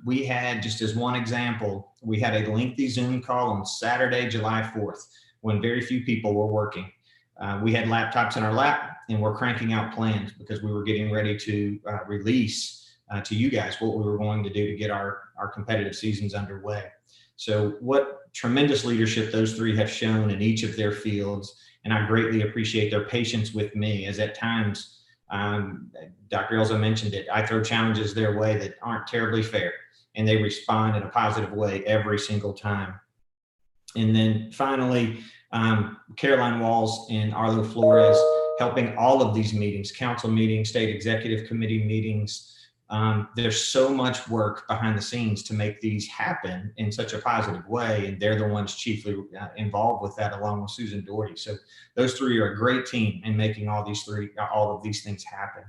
We had, just as one example, we had a lengthy Zoom call on Saturday, July 4th, when very few people were working. We had laptops in our lap and we're cranking out plans because we were getting ready to release to you guys what we were going to do to get our competitive seasons underway. So what tremendous leadership those three have shown in each of their fields. And I greatly appreciate their patience with me, as at times, Dr. Elza mentioned it, I throw challenges their way that aren't terribly fair, and they respond in a positive way every single time. And then finally, Caroline Walls and Arlo Flores helping all of these meetings, council meetings, state executive committee meetings. There's so much work behind the scenes to make these happen in such a positive way, and they're the ones chiefly involved with that, along with Susan Doherty. So those three are a great team in making all of these things happen.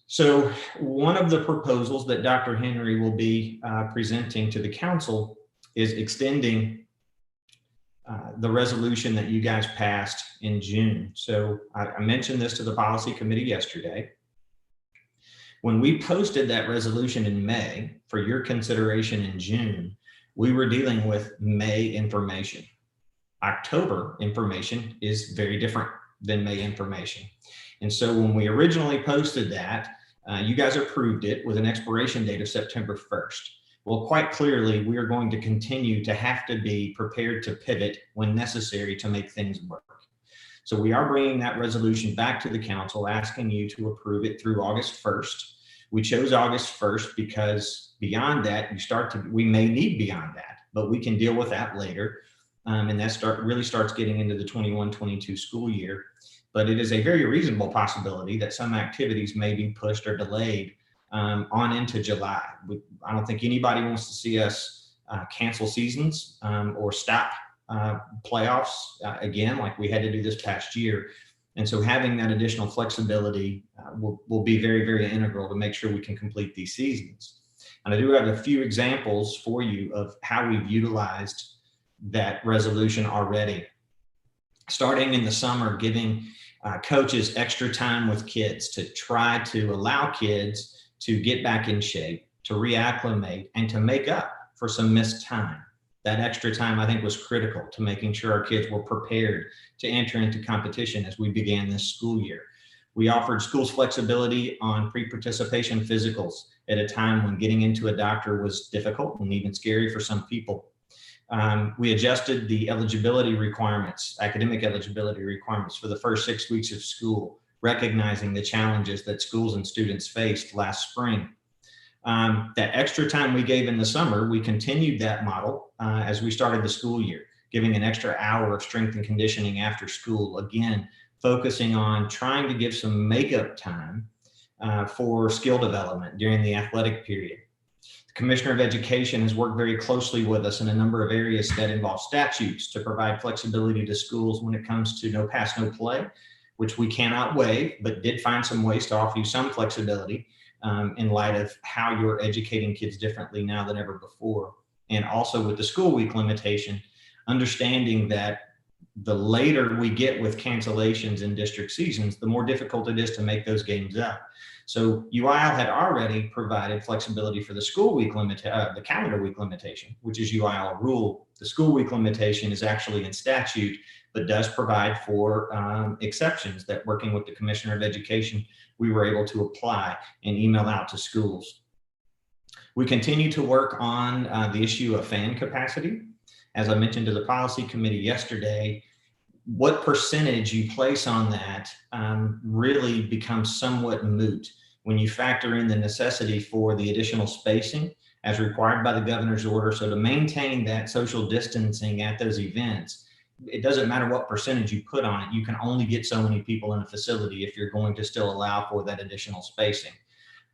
So one of the proposals that Dr. Henry will be presenting to the council is extending the resolution that you guys passed in June. So I mentioned this to the policy committee yesterday. When we posted that resolution in May for your consideration in June, we were dealing with May information. October information is very different than May information. And so when we originally posted that, you guys approved it with an expiration date of September 1st. Well, quite clearly, we are going to continue to have to be prepared to pivot when necessary to make things work. So we are bringing that resolution back to the council, asking you to approve it through August 1st. We chose August 1st because beyond that, we may need beyond that, but we can deal with that later. And that really starts getting into the 21-22 school year. But it is a very reasonable possibility that some activities may be pushed or delayed on into July. I don't think anybody wants to see us cancel seasons or stop playoffs again, like we had to do this past year. And so having that additional flexibility will be very, very integral to make sure we can complete these seasons. And I do have a few examples for you of how we've utilized that resolution already. Starting in the summer, giving coaches extra time with kids to try to allow kids to get back in shape, to reacclimate, and to make up for some missed time. That extra time, I think, was critical to making sure our kids were prepared to enter into competition as we began this school year. We offered schools flexibility on pre-participation physicals at a time when getting into a doctor was difficult and even scary for some people. We adjusted the eligibility requirements, academic eligibility requirements for the first 6 weeks of school, recognizing the challenges that schools and students faced last spring. That extra time we gave in the summer, we continued that model as we started the school year, giving an extra hour of strength and conditioning after school, again, focusing on trying to give some makeup time for skill development during the athletic period. The Commissioner of Education has worked very closely with us in a number of areas that involve statutes to provide flexibility to schools when it comes to no pass, no play, which we cannot waive, but did find some ways to offer you some flexibility in light of how you're educating kids differently now than ever before. And also with the school week limitation, understanding that the later we get with cancellations in district seasons, the more difficult it is to make those games up. So UIL had already provided flexibility for the school week the calendar week limitation, which is UIL rule. The school week limitation is actually in statute, but does provide for exceptions that, working with the Commissioner of Education, we were able to apply and email out to schools. We continue to work on the issue of fan capacity. As I mentioned to the policy committee yesterday, what percentage you place on that really becomes somewhat moot when you factor in the necessity for the additional spacing as required by the governor's order. So to maintain that social distancing at those events, it doesn't matter what percentage you put on it, you can only get so many people in a facility if you're going to still allow for that additional spacing.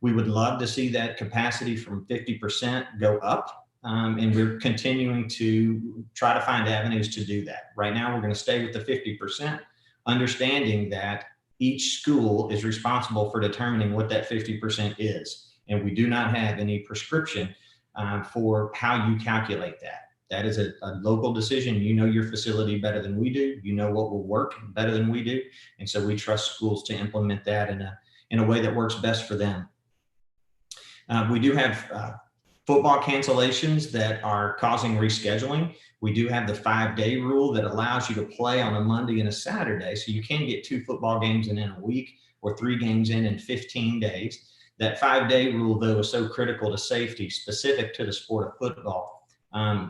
We would love to see that capacity from 50% go up. And we're continuing to try to find avenues to do that. Right now, we're going to stay with the 50%, understanding that each school is responsible for determining what that 50% is. And we do not have any prescription for how you calculate that. That is a local decision. You know your facility better than we do. You know what will work better than we do. And so we trust schools to implement that in a way that works best for them. We do have football cancellations that are causing rescheduling. We do have the 5-day rule that allows you to play on a Monday and a Saturday. So you can get 2 football games in a week or 3 games in 15 days. That 5-day rule, though, is so critical to safety, specific to the sport of football.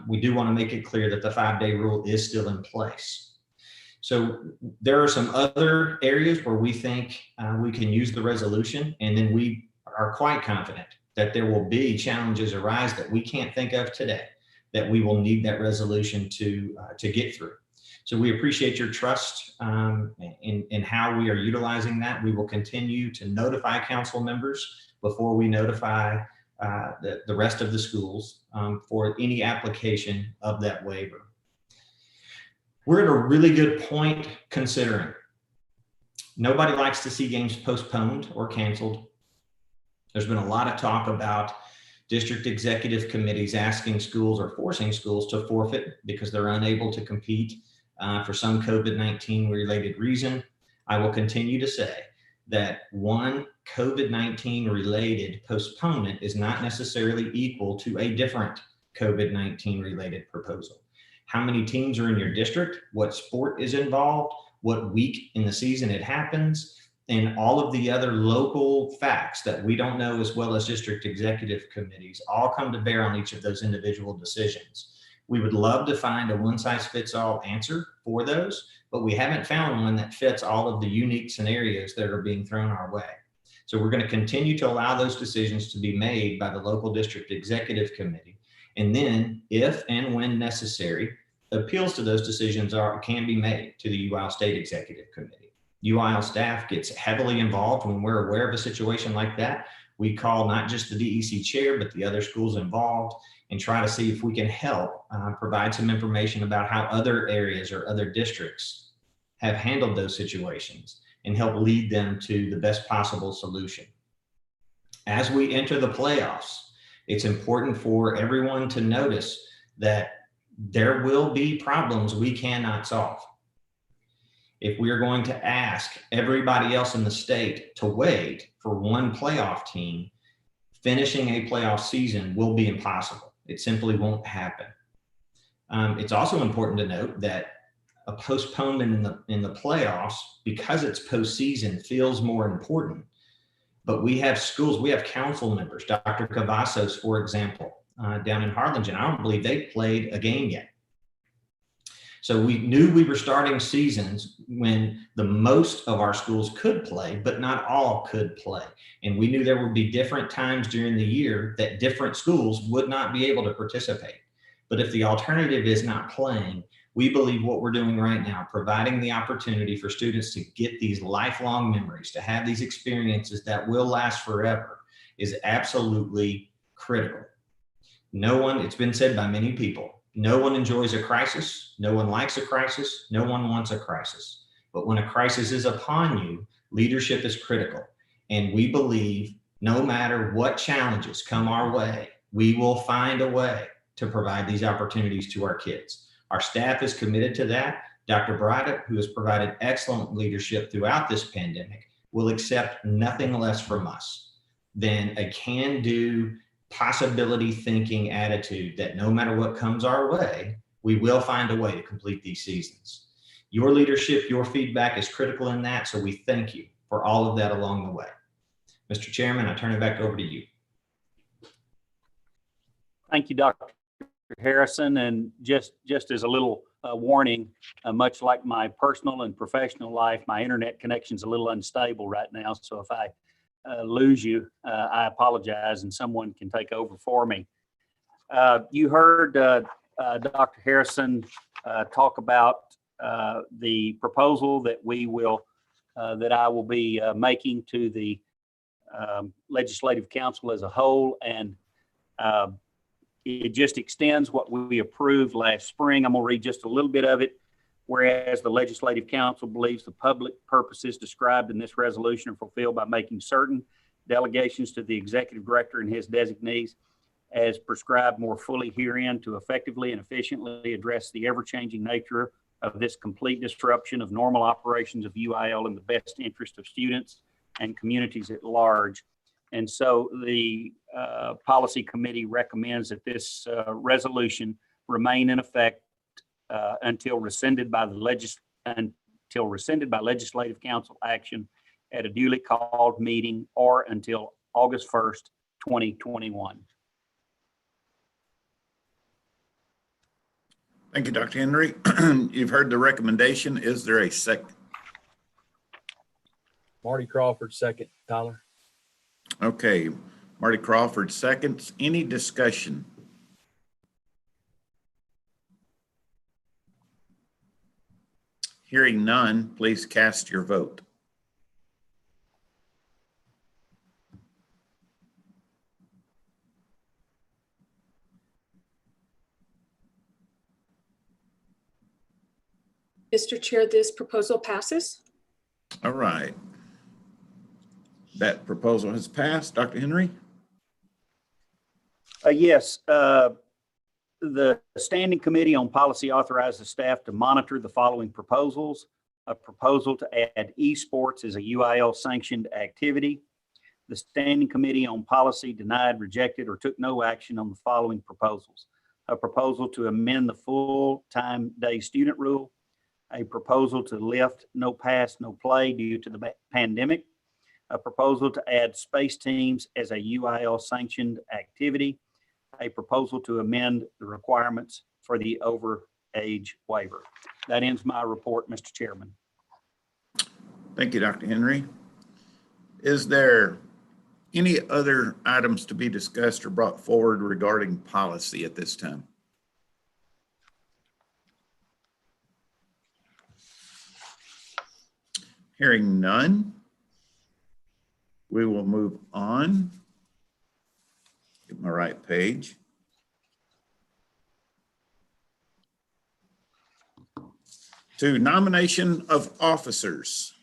We do want to make it clear that the 5-day rule is still in place. So there are some other areas where we think we can use the resolution, and then we are quite confident that there will be challenges arise that we can't think of today that we will need that resolution to get through. So we appreciate your trust in how we are utilizing that. We will continue to notify council members before we notify the rest of the schools for any application of that waiver. We're at a really good point considering nobody likes to see games postponed or canceled. There's been a lot of talk about district executive committees asking schools or forcing schools to forfeit because they're unable to compete for some COVID-19 related reason. I will continue to say that one COVID-19 related postponement is not necessarily equal to a different COVID-19 related proposal. How many teams are in your district? What sport is involved? What week in the season it happens? And all of the other local facts that we don't know as well as district executive committees all come to bear on each of those individual decisions. We would love to find a one-size-fits-all answer for those, but we haven't found one that fits all of the unique scenarios that are being thrown our way. So we're going to continue to allow those decisions to be made by the local district executive committee. And then, if and when necessary, appeals to those decisions can be made to the UIL State Executive Committee. UIL staff gets heavily involved when we're aware of a situation like that. We call not just the DEC chair, but the other schools involved and try to see if we can help provide some information about how other areas or other districts have handled those situations and help lead them to the best possible solution. As we enter the playoffs, it's important for everyone to notice that there will be problems we cannot solve. If we are going to ask everybody else in the state to wait for one playoff team, finishing a playoff season will be impossible. It simply won't happen. It's also important to note that a postponement in the playoffs, because it's postseason, feels more important. But we have schools, we have council members, Dr. Cavazos, for example, down in Harlingen. I don't believe they played a game yet. So we knew we were starting seasons when the most of our schools could play, but not all could play. And we knew there would be different times during the year that different schools would not be able to participate. But if the alternative is not playing, We believe what we're doing right now, providing the opportunity for students to get these lifelong memories, to have these experiences that will last forever, is absolutely critical. No one, it's been said by many people, no one enjoys a crisis, no one likes a crisis, no one wants a crisis. But when a crisis is upon you, leadership is critical. And we believe no matter what challenges come our way, we will find a way to provide these opportunities to our kids. Our staff is committed to that. Dr. Braddock, who has provided excellent leadership throughout this pandemic, will accept nothing less from us than a can-do, possibility thinking attitude that no matter what comes our way, we will find a way to complete these seasons. Your leadership, your feedback is critical in that, so we thank you for all of that along the way. Mr. Chairman, I turn it back over to you. Thank you, Dr. Harrison. And just as a little warning, much like my personal and professional life, my internet connection's a little unstable right now. So if I lose you, I apologize, and someone can take over for me. You heard Dr. Harrison talk about the proposal that that I will be making to the Legislative Council as a whole, and it just extends what we approved last spring. I'm going to read just a little bit of it. Whereas the Legislative Council believes the public purposes described in this resolution are fulfilled by making certain delegations to the Executive Director and his designees as prescribed more fully herein to effectively and efficiently address the ever-changing nature of this complete disruption of normal operations of UIL in the best interest of students and communities at large. And so the Policy Committee recommends that this resolution remain in effect until rescinded by Legislative Council action at a duly called meeting or until August 1st, 2021. Thank you, Dr. Henry. You've heard the recommendation. Is there a second? Marty Crawford, second. Tyler. Okay, Marty Crawford seconds. Any discussion? Hearing none, please cast your vote. Mr. Chair, this proposal passes. All right. That proposal has passed. Dr. Henry? Yes. The Standing Committee on Policy authorizes staff to monitor the following proposals. A proposal to add esports as a UIL sanctioned activity. The Standing Committee on Policy denied, rejected, or took no action on the following proposals. A proposal to amend the full-time day student rule. A proposal to lift no pass, no play due to the pandemic. A proposal to add space teams as a UIL sanctioned activity. A proposal to amend the requirements for the overage waiver. That ends my report, Mr. Chairman. Thank you, Dr. Henry. Is there any other items to be discussed or brought forward regarding policy at this time? Hearing none, we will move on. Get my right page. To nomination of officers.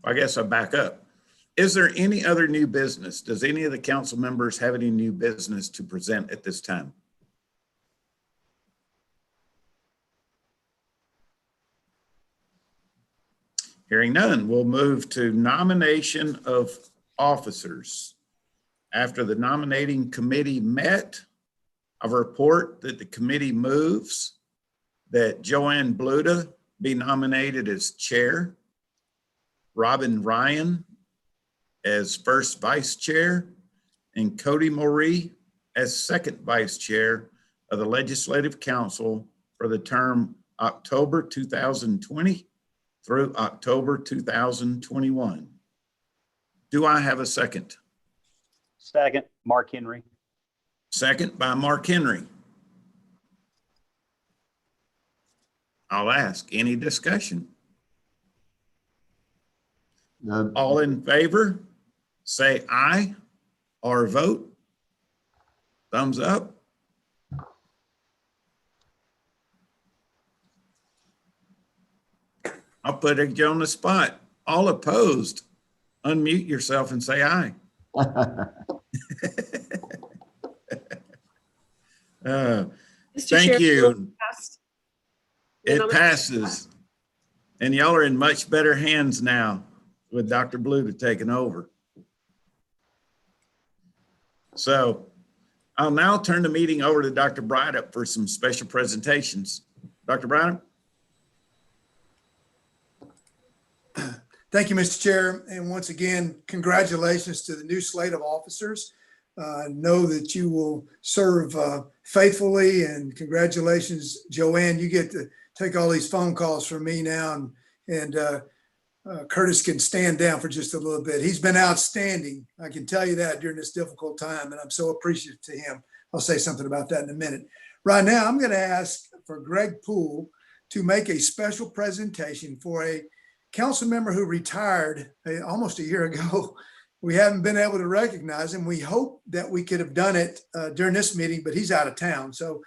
I guess I'll back up. Is there any other new business? Does any of the council members have any new business to present at this time? Hearing none, we'll move to nomination of officers. After the nominating committee met, I report that the committee moves that Joanne Bluda be nominated as chair, Robin Ryan as first vice chair, and Cody Moree as second vice chair of the Legislative Council for the term October 2020 through October 2021. Do I have a second? Second, Mark Henry. Second by Mark Henry. I'll ask, any discussion? Uh, All in favor, say aye or vote. Thumbs up. I'll put you on the spot. All opposed, unmute yourself and say aye. Mr. Thank Chair, you. passed. It passes. And y'all are in much better hands now with Dr. Blue taking over. So I'll now turn the meeting over to Dr. Brydup for some special presentations. Dr. Brydup? Thank you, Mr. Chair. And once again, congratulations to the new slate of officers. Know that you will serve faithfully, and congratulations, Joanne. You get to take all these phone calls from me now, and Curtis can stand down for just a little bit. He's been outstanding. I can tell you that during this difficult time, and I'm so appreciative to him. I'll say something about that in a minute. Right now, I'm going to ask for Greg Poole to make a special presentation for a council member who retired almost a year ago. We haven't been able to recognize him. We hope that we could have done it during this meeting, but he's out of town. So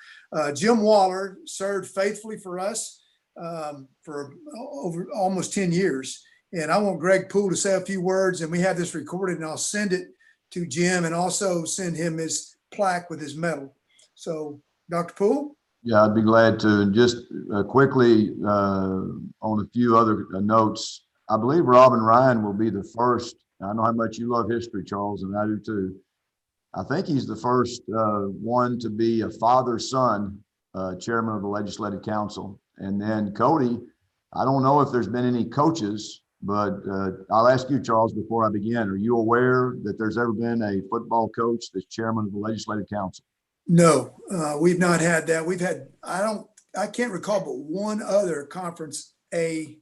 Jim Waller served faithfully for us for over almost 10 years. And I want Greg Poole to say a few words, and we have this recorded, and I'll send it to Jim and also send him his plaque with his medal. So Dr. Poole? Yeah, I'd be glad to. And just quickly on a few other notes, I believe Robin Ryan will be the first. I know how much you love history, Charles, and I do too. I think he's the first one to be a father-son chairman of the Legislative Council. And then Cody, I don't know if there's been any coaches, but I'll ask you, Charles, before I begin, are you aware that there's ever been a football coach that's chairman of the Legislative Council? No, we've not had that. We've had, I can't recall, but one other Conference A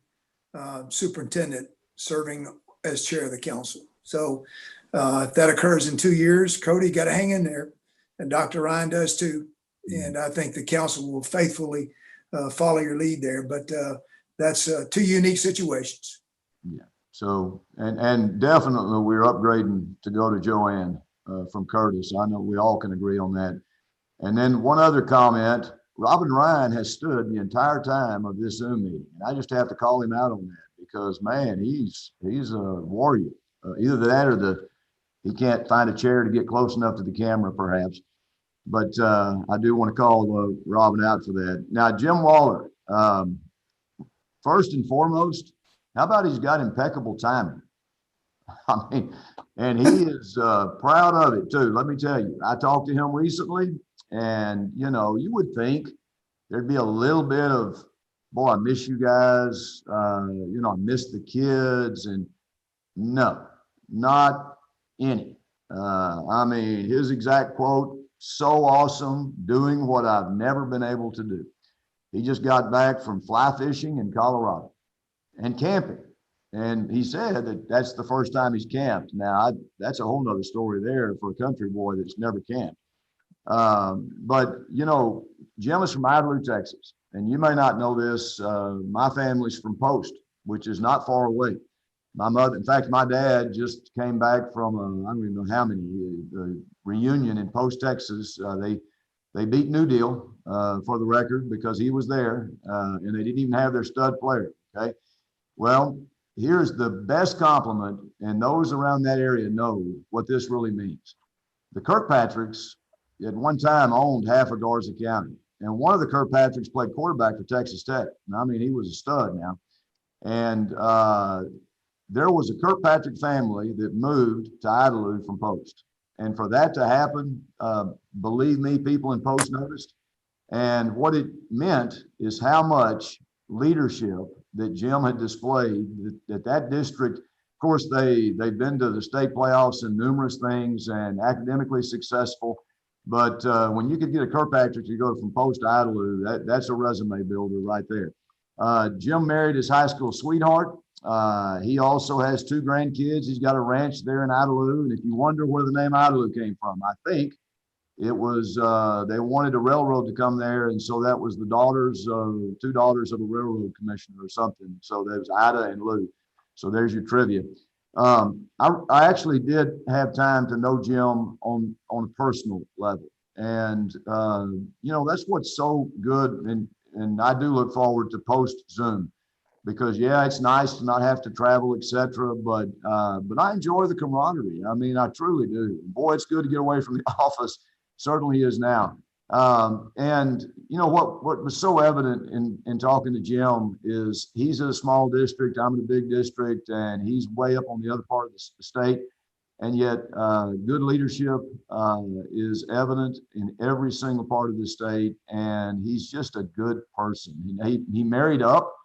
superintendent serving as chair of the council. So if that occurs in 2 years, Cody, got to hang in there, and Dr. Ryan does too. And I think the council will faithfully follow your lead there, but that's two unique situations. Yeah. So, and definitely we're upgrading to go to Joanne from Curtis. I know we all can agree on that. And then one other comment, Robin Ryan has stood the entire time of this Zoom meeting. And I just have to call him out on that because, man, he's a warrior. Either that or he can't find a chair to get close enough to the camera, perhaps. But I do want to call Robin out for that. Now, Jim Waller, first and foremost, how about he's got impeccable timing? I mean, and he is proud of it too. Let me tell you, I talked to him recently, and you know, you would think there'd be a little bit of, boy, I miss you guys. You know, I miss the kids, and no, not any. I mean, his exact quote, so awesome, doing what I've never been able to do. He just got back from fly fishing in Colorado and camping. And he said that that's the first time he's camped. Now, that's a whole nother story there for a country boy that's never camped. But, you know, Jim is from Idalou, Texas. And you may not know this, my family's from Post, which is not far away. My mother, in fact, my dad just came back from, I don't even know how many, reunion in Post, Texas. They beat New Deal, for the record, because he was there, and they didn't even have their stud player, okay? Well, here's the best compliment, and those around that area know what this really means. The Kirkpatricks at one time owned half of Garza County, and one of the Kirkpatricks played quarterback for Texas Tech. I mean, he was a stud now. And there was a Kirkpatrick family that moved to Idalou from Post. And for that to happen, believe me, people in Post noticed. And what it meant is how much leadership that Jim had displayed, that district. Of course, they've been to the state playoffs and numerous things and academically successful. But when you could get a Kirkpatrick to go from Post to Idalou, that's a resume builder right there. Jim married his high school sweetheart. He also has 2 grandkids. He's got a ranch there in Idalou. And if you wonder where the name Idalou came from, I think It was, they wanted the railroad to come there. And so that was the daughters of, two daughters of a railroad commissioner or something. So there was Ida and Lou. So there's your trivia. I actually did have time to know Jim on a personal level. And, you know, that's what's so good. And I do look forward to post Zoom because, yeah, it's nice to not have to travel, etc. But I enjoy the camaraderie. I mean, I truly do. Boy, it's good to get away from the office. Certainly is now. And you know what was so evident in talking to Jim is he's in a small district, I'm in a big district, and he's way up on the other part of the state. And yet good leadership is evident in every single part of the state. And he's just a good person. He married up.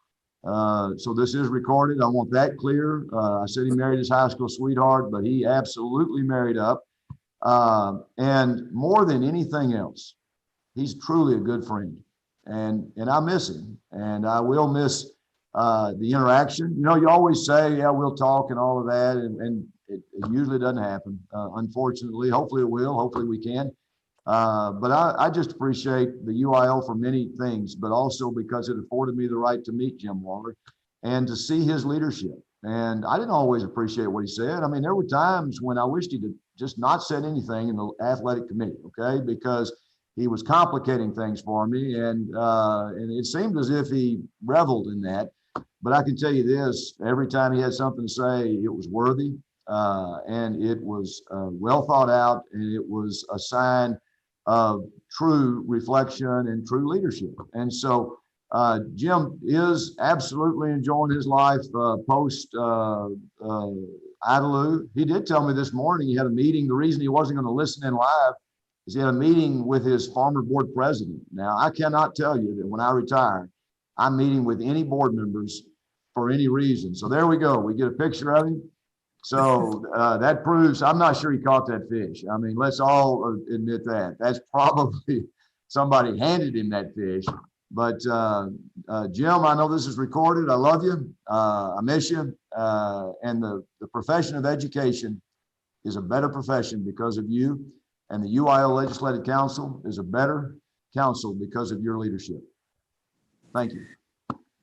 So this is recorded. I want that clear. I said he married his high school sweetheart, but he absolutely married up. And more than anything else, he's truly a good friend, and I miss him, and I will miss the interaction. You know, you always say, yeah, we'll talk and all of that, and it usually doesn't happen. Unfortunately, hopefully it will. Hopefully we can. But I just appreciate the UIL for many things, but also because it afforded me the right to meet Jim Waller and to see his leadership. And I didn't always appreciate what he said. I mean, there were times when I wished he'd just not said anything in the athletic committee, okay? Because he was complicating things for me, and it seemed as if he reveled in that. But I can tell you this, every time he had something to say, it was worthy, and it was well thought out, and it was a sign of true reflection and true leadership. And so Jim is absolutely enjoying his life post Idalou. He did tell me this morning he had a meeting. The reason he wasn't going to listen in live is he had a meeting with his former board president. Now, I cannot tell you that when I retire, I'm meeting with any board members for any reason. So there we go. We get a picture of him. So that proves, I'm not sure he caught that fish. I mean, let's all admit that. That's probably somebody handed him that fish. But Jim, I know this is recorded. I love you. I miss you. And the profession of education is a better profession because of you. And the UIL Legislative Council is a better council because of your leadership. Thank you.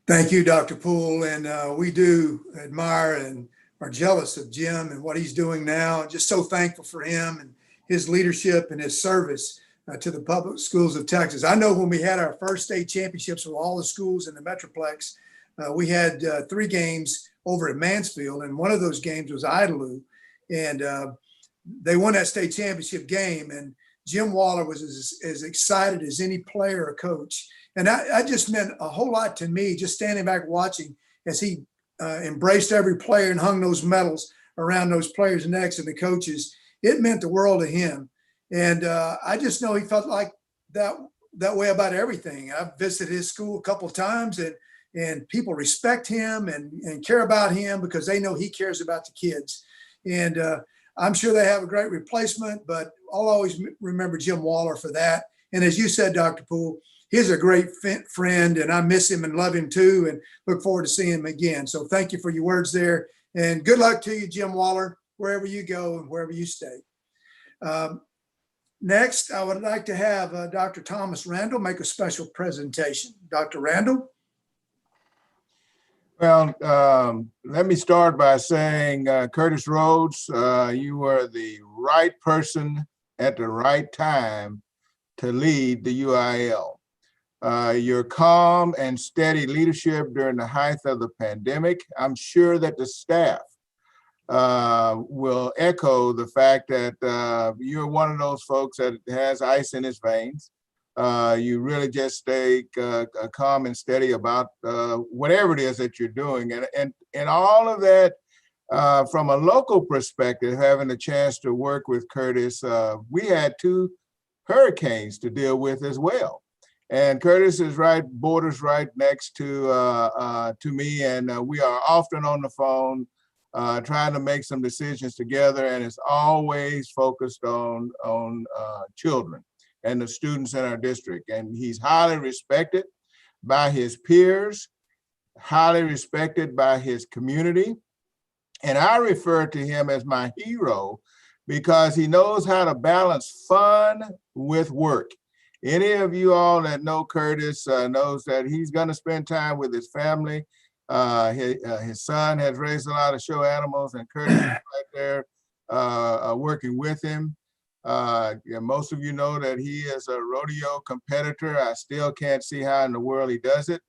Thank you, Dr. Poole. And we do admire and are jealous of Jim and what he's doing now. Just so thankful for him and his leadership and his service to the public schools of Texas. I know when we had our first state championships with all the schools in the Metroplex, we had 3 games over at Mansfield, and one of those games was Idalou. And they won that state championship game, and Jim Waller was as excited as any player or coach. And that just meant a whole lot to me, just standing back watching as he embraced every player and hung those medals around those players' necks and the coaches. It meant the world to him. And I just know he felt like that way about everything. I've visited his school a couple of times, and people respect him and care about him because they know he cares about the kids. And I'm sure they have a great replacement, but I'll always remember Jim Waller for that. And as you said, Dr. Poole, he's a great friend, and I miss him and love him too, and look forward to seeing him again. So thank you for your words there, and good luck to you, Jim Waller, wherever you go and wherever you stay. Next, I would like to have Dr. Thomas Randall make a special presentation. Dr. Randall? Well, let me start by saying, Curtis Rhodes, you were the right person at the right time to lead the UIL. Your calm and steady leadership during the height of the pandemic, I'm sure that the staff will echo the fact that you're one of those folks that has ice in his veins. You really just stay calm and steady about whatever it is that you're doing. And all of that, from a local perspective, having a chance to work with Curtis, we had 2 hurricanes to deal with as well. And Curtis is borders right next to me, and we are often on the phone trying to make some decisions together, and it's always focused on children and the students in our district. And he's highly respected by his peers, highly respected by his community. And I refer to him as my hero because he knows how to balance fun with work. Any of you all that know Curtis knows that he's going to spend time with his family. His son has raised a lot of show animals, and Curtis is right there working with him. Most of you know that he is a rodeo competitor. I still can't see how in the world he does it.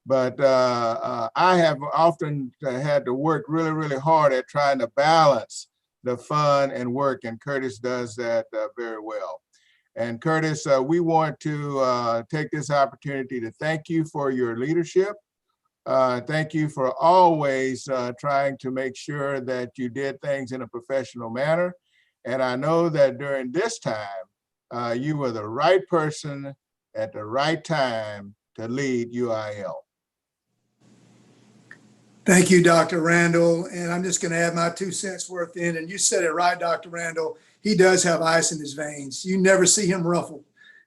But I have often had to work really, really hard at trying to balance the fun and work, and Curtis does that very well. And Curtis, we want to take this opportunity to thank you for your leadership. Thank you for always trying to make sure that you did things in a professional manner. And I know that during this time, you were the right person at the right time to lead UIL. Thank you, Dr. Randall. And I'm just going to add my 2 cents worth in. And you said it right, Dr. Randall. He does have ice in his veins. You never see him ruffled.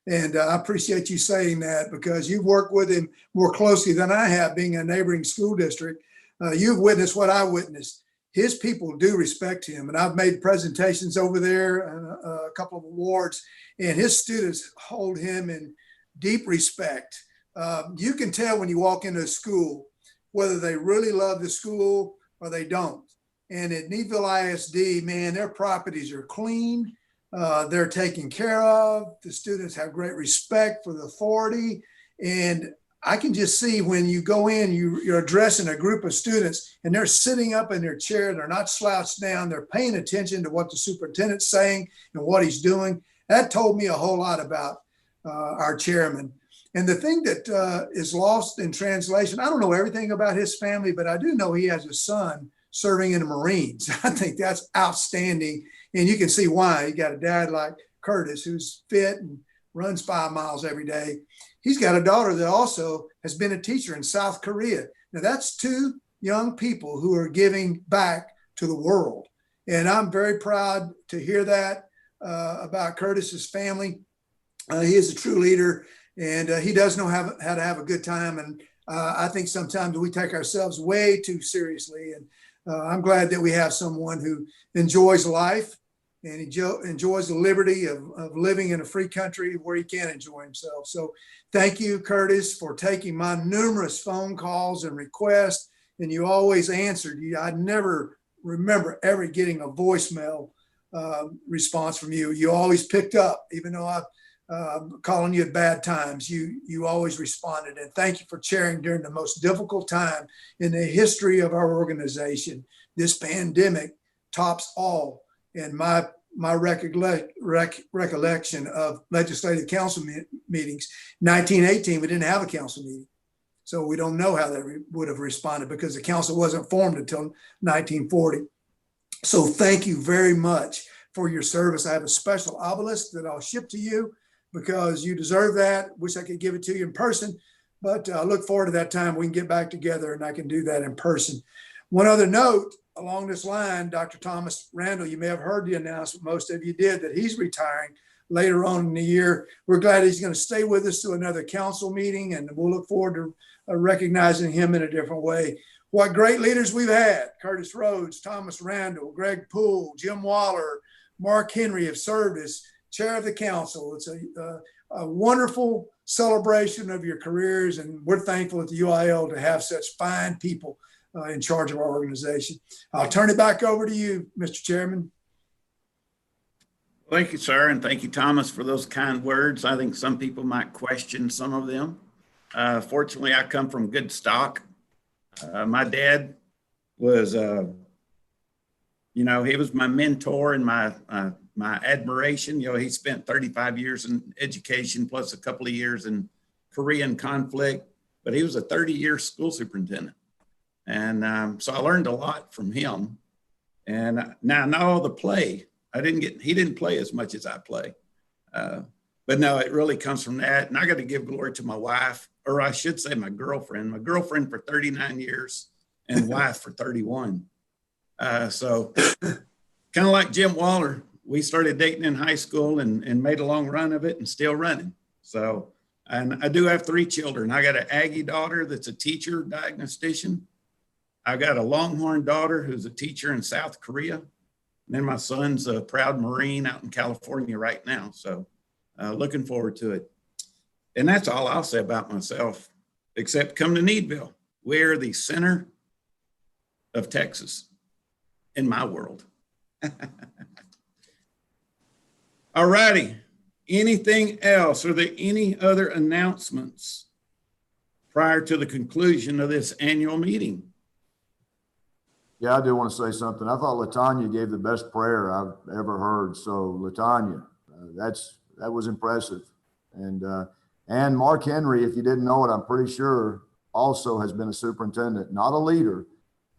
And I appreciate you saying that, because you've worked with him more closely than I have, being a neighboring school district. You've witnessed what I witnessed. His people do respect him. And I've made presentations over there, a couple of awards, and his students hold him in deep respect. You can tell when you walk into a school whether they really love the school or they don't. And at Needville ISD, man, their properties are clean. They're taken care of. The students have great respect for the authority. And I can just see when you go in, you're addressing a group of students and they're sitting up in their chair. They're not slouched down. They're paying attention to what the superintendent's saying and what he's doing. That told me a whole lot about our chairman. And the thing that is lost in translation, I don't know everything about his family, but I do know he has a son serving in the Marines. I think that's outstanding. And you can see why. He got a dad like Curtis, who's fit and runs 5 miles every day. He's got a daughter that also has been a teacher in South Korea. Now that's 2 young people who are giving back to the world. And I'm very proud to hear that about Curtis's family. He is a true leader, and he does know how to have a good time. And I think sometimes we take ourselves way too seriously. And I'm glad that we have someone who enjoys life and enjoys the liberty of living in a free country where he can enjoy himself. So thank you, Curtis, for taking my numerous phone calls and requests. And you always answered. I never remember ever getting a voicemail response from you. You always picked up, even though I'm calling you at bad times. You always responded. And thank you for chairing during the most difficult time in the history of our organization. This pandemic tops all. And my recollection of legislative council meetings, 1918, we didn't have a council meeting. So we don't know how they would have responded, because the council wasn't formed until 1940. So thank you very much for your service. I have a special obelisk that I'll ship to you, because you deserve that. Wish I could give it to you in person, but I look forward to that time we can get back together and I can do that in person. One other note along this line, Dr. Thomas Randall, you may have heard the announcement, most of you did, that he's retiring later on in the year. We're glad he's going to stay with us to another council meeting, and we'll look forward to recognizing him in a different way. What great leaders we've had. Curtis Rhodes, Thomas Randall, Greg Poole, Jim Waller, Mark Henry have served as chair of the council. It's a wonderful celebration of your careers, and we're thankful at the UIL to have such fine people in charge of our organization. I'll turn it back over to you, Mr. Chairman. Thank you, sir. And thank you, Thomas, for those kind words. I think some people might question some of them. Fortunately, I come from good stock. My dad was, he was my mentor and my admiration. He spent 35 years in education, plus a couple of years in Korean conflict, but he was a 30-year school superintendent. And so I learned a lot from him. And now all the play, he didn't play as much as I play. But no, it really comes from that. And I got to give glory to my wife, or I should say my girlfriend for 39 years and wife for 31. So kind of like Jim Waller, we started dating in high school and made a long run of it and still running. So, and I do have 3 children. I got an Aggie daughter that's a teacher, diagnostician. I got a Longhorn daughter who's a teacher in South Korea. And then my son's a proud Marine out in California right now. So looking forward to it. And that's all I'll say about myself, except come to Needville. We're the center of Texas in my world. All righty. Anything else? Are there any other announcements prior to the conclusion of this annual meeting? Yeah, I do want to say something. I thought Latanya gave the best prayer I've ever heard. So Latanya, that was impressive. And Mark Henry, if you didn't know it, I'm pretty sure also has been a superintendent, not a leader,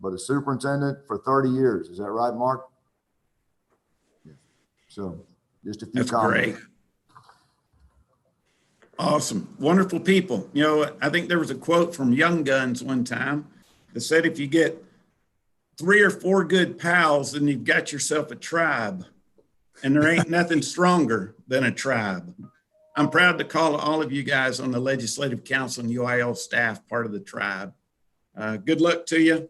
but a superintendent for 30 years. Is that right, Mark? Yeah. So just a few That's comments. great. Awesome. Wonderful people. You know, I think there was a quote from Young Guns one time that said, if you get 3 or 4 good pals, then you've got yourself a tribe. And there ain't nothing stronger than a tribe. I'm proud to call all of you guys on the Legislative Council and UIL staff part of the tribe. Good luck to you.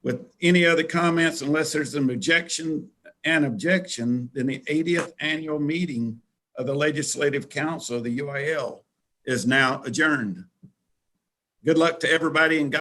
With any other comments, unless there's an objection, then the 80th annual meeting of the Legislative Council of the UIL is now adjourned. Good luck to everybody and God